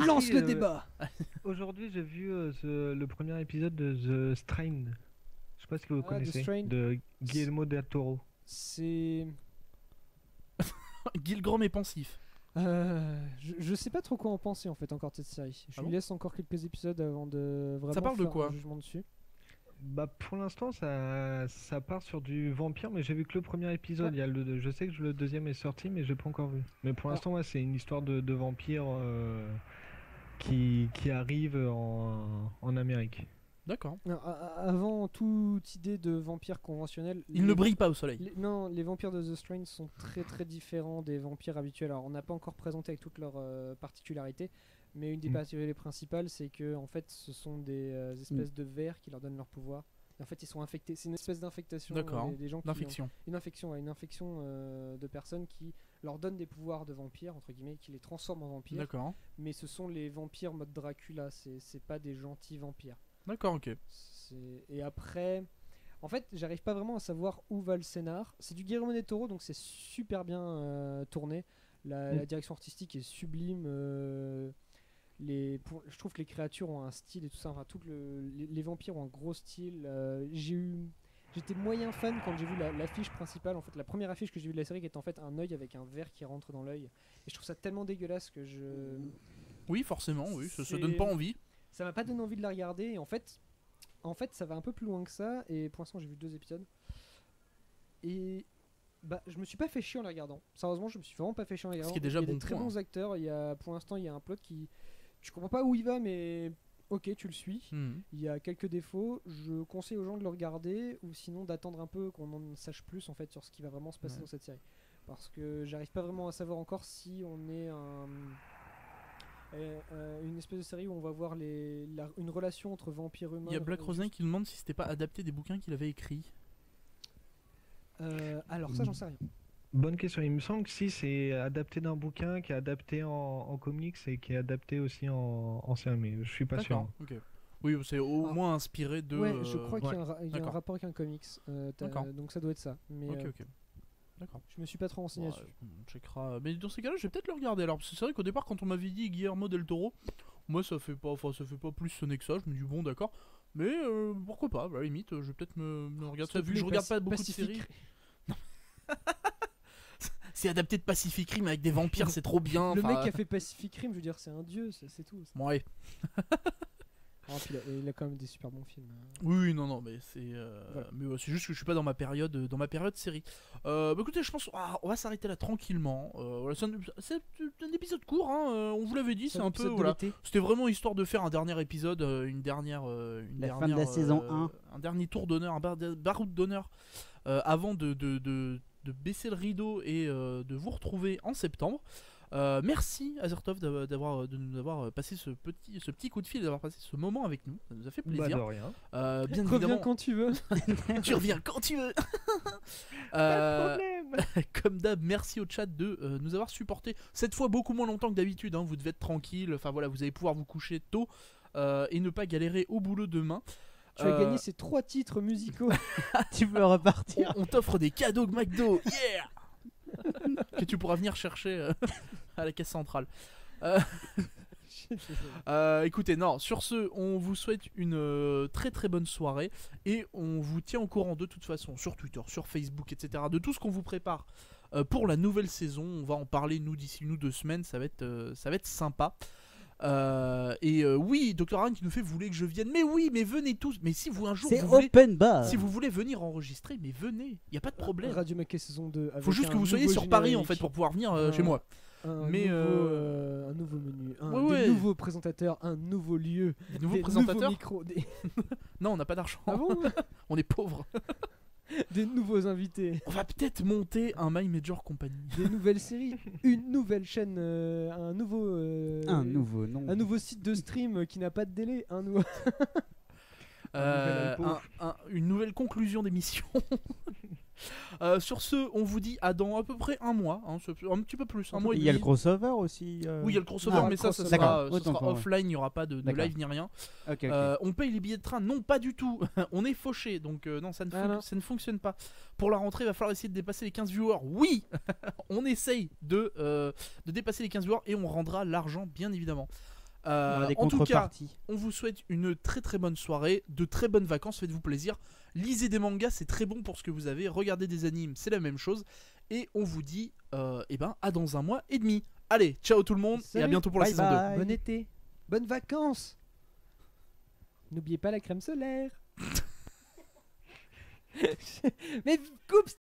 S2: Lance
S4: si,
S2: le débat.
S4: Aujourd'hui, j'ai vu le premier épisode de The Strain. Je sais pas si vous
S2: Ah, The
S4: connaissez,
S2: Strain.
S4: de Guillermo del Toro.
S2: C'est.
S1: Gilgrom est pensif.
S2: Je sais pas trop quoi en penser en fait encore de cette série. Je
S1: Ah
S2: lui
S1: bon
S2: laisse encore quelques épisodes avant de vraiment
S1: parle de
S2: faire
S1: quoi
S2: un jugement dessus.
S4: Bah pour l'instant ça part sur du vampire, mais j'ai vu que le premier épisode.
S2: Ouais.
S4: Il y a je sais que le deuxième est sorti, mais j'ai pas encore vu. Mais pour l'instant ouais, c'est une histoire de vampire qui arrive en Amérique.
S1: D'accord.
S2: Alors, avant toute idée de vampire conventionnel,
S1: Il ne brille pas au soleil.
S2: Non, les vampires de The Strain sont très très différents des vampires habituels. Alors on n'a pas encore présenté avec toutes leurs particularités, mais une des particularités principales, c'est que en fait, ce sont des espèces de vers qui leur donnent leur pouvoir. Et en fait, ils sont infectés. C'est une espèce d'infectation.
S1: D'accord.
S2: Des gens qui
S1: D'infection.
S2: une infection, ouais, une infection de personnes qui leur donnent des pouvoirs de vampires entre guillemets, qui les transforment en vampires.
S1: D'accord.
S2: Mais ce sont les vampires mode Dracula. C'est pas des gentils vampires.
S1: D'accord, ok.
S2: Et après, en fait, j'arrive pas vraiment à savoir où va le scénar. C'est du Guillermo del Toro, donc c'est super bien tourné. La direction artistique est sublime. Je trouve que les créatures ont un style et tout ça. Enfin, les vampires ont un gros style. J'étais moyen fan quand j'ai vu l'affiche principale. En fait, la première affiche que j'ai vue de la série, qui est en fait un œil avec un verre qui rentre dans l'œil. Et je trouve ça tellement dégueulasse que
S1: Oui, forcément, oui. Ça
S2: C'est-
S1: donne pas envie.
S2: ça m'a pas donné envie de la regarder. Et en fait, ça va un peu plus loin que ça. Et pour l'instant, j'ai vu 2 épisodes. Et bah, je me suis pas fait chier en la regardant. Sérieusement, je me suis vraiment pas fait chier en la regardant.
S1: qui est déjà
S2: il y a
S1: bon
S2: des très
S1: point.
S2: bons acteurs. Pour l'instant, il y a un plot qui. Tu comprends pas où il va, mais ok, tu le suis.
S1: Mhm.
S2: Il y a quelques défauts. Je conseille aux gens de le regarder ou sinon d'attendre un peu qu'on en sache plus en fait sur ce qui va vraiment se passer
S1: Ouais.
S2: dans cette série. Parce que j'arrive pas vraiment à savoir encore si on est une espèce de série où on va voir une relation entre vampires humains.
S1: Il y a Black Rosin qui nous demande si c'était pas adapté des bouquins qu'il avait écrits.
S2: Alors ça, j'en sais rien.
S4: Bonne question. Il me semble que si c'est adapté d'un bouquin, qui est adapté en comics et qui est adapté aussi en série, mais je suis pas sûr.
S1: D'accord, ok. Oui, c'est au
S2: Ah.
S1: moins inspiré de.
S2: Ouais, je crois qu'il y a, il y a un
S1: D'accord.
S2: rapport avec un comics.
S1: D'accord.
S2: Donc ça doit être ça. Mais
S1: Ok, ok. D'accord.
S2: je me suis pas trop renseigné
S1: Ouais,
S2: dessus.
S1: on checkera. Mais dans ces cas-là, je vais peut-être le regarder. Alors, parce que c'est vrai qu'au départ, quand on m'avait dit Guillermo del Toro, moi ça fait pas plus sonner que ça. Je me dis bon, d'accord. Mais pourquoi pas, à la limite, je vais peut-être me regarder ça. Vu que je regarde pas beaucoup de séries. C'est adapté de Pacific Rim avec des vampires, c'est trop bien.
S2: Le
S1: enfin,
S2: mec qui a fait Pacific Rim, je veux dire, c'est un dieu, c'est tout.
S1: Ouais.
S2: Ah, puis il a quand même des super bons films.
S1: Oui, non, mais c'est.
S2: Voilà.
S1: Mais ouais, c'est juste que je suis pas dans ma période série. Bah écoutez, je pense, on va s'arrêter là tranquillement. Voilà, c'est un épisode court, hein, on vous l'avait dit, c'est un peu. Voilà. C'était vraiment histoire de faire un dernier épisode, une dernière.
S3: fin de la saison 1.
S1: Un dernier tour d'honneur, un baroud d'honneur avant de baisser le rideau et de vous retrouver en septembre. Merci Azertov de nous avoir passé ce petit coup de fil, d'avoir passé ce moment avec nous. Ça nous a fait
S4: Bah,
S1: plaisir.
S4: de rien.
S1: Bien
S2: Reviens
S1: évidemment,
S2: quand tu veux.
S1: tu reviens quand tu veux.
S4: Pas de problème.
S1: Comme d'hab, merci au chat de nous avoir supporté. Cette fois beaucoup moins longtemps que d'habitude. Hein, vous devez être tranquille. Enfin voilà, vous allez pouvoir vous coucher tôt et ne pas galérer au boulot demain.
S2: Tu as gagné ces 3 titres musicaux.
S3: Tu peux repartir.
S1: On t'offre des cadeaux McDo, yeah. Que tu pourras venir chercher à la caisse centrale. Écoutez, non, sur ce, on vous souhaite une très très bonne soirée et on vous tient au courant de toute façon sur Twitter, sur Facebook, etc. de tout ce qu'on vous prépare pour la nouvelle saison. On va en parler nous d'ici 2 semaines, ça va être sympa. Oui, Dr. Aran qui nous fait, vous voulez que je vienne? Mais oui, mais venez tous. Mais si vous un jour
S3: C'est
S1: vous voulez,
S3: open bar.
S1: si vous voulez venir enregistrer, mais venez, y a pas de problème.
S2: Radio Maquet saison 2.
S1: Faut juste que vous soyez sur Paris en fait pour pouvoir venir chez moi.
S2: Un nouveau menu,
S1: Ouais.
S2: des nouveaux présentateurs, un nouveau lieu,
S1: Des nouveaux
S2: des
S1: présentateurs.
S2: nouveaux micros,
S1: Non, on n'a pas d'argent.
S2: Ah bon
S1: On est pauvres.
S2: des nouveaux invités,
S1: On va peut-être monter un My Major Company.
S2: des nouvelles séries, une nouvelle chaîne, un nouveau
S3: nom.
S2: un nouveau site de stream qui n'a pas de délai, un nouveau.
S1: Une nouvelle conclusion d'émission. Sur ce, on vous dit à dans à peu près un mois, hein, un petit peu plus, un mois et
S3: Il y a
S1: demi.
S3: le crossover aussi.
S1: Oui, il y a le crossover,
S3: Ah,
S1: mais ça
S2: crossover.
S1: sera
S3: D'accord, autant pour moi.
S1: offline, il n'y aura pas de
S3: D'accord.
S1: live ni rien.
S3: Ok, ok.
S1: On paye les billets de train? Non, pas du tout. On est fauché, donc non, ça ne fonctionne pas. Pour la rentrée, il va falloir essayer de dépasser les 15 viewers. Oui. On essaye de dépasser les 15 viewers et on rendra l'argent, bien évidemment.
S3: On a des
S1: En tout cas,
S3: contreparties.
S1: on vous souhaite une très très bonne soirée, de très bonnes vacances, faites-vous plaisir. Lisez des mangas, c'est très bon pour ce que vous avez. Regardez des animes, c'est la même chose. Et on vous dit à dans un mois et demi. Allez, ciao tout le monde et à
S2: Salut.
S1: bientôt pour la
S3: Bye
S1: saison 2.
S3: bye.
S2: Bon été, bonnes vacances. N'oubliez pas la crème solaire. Mais coupe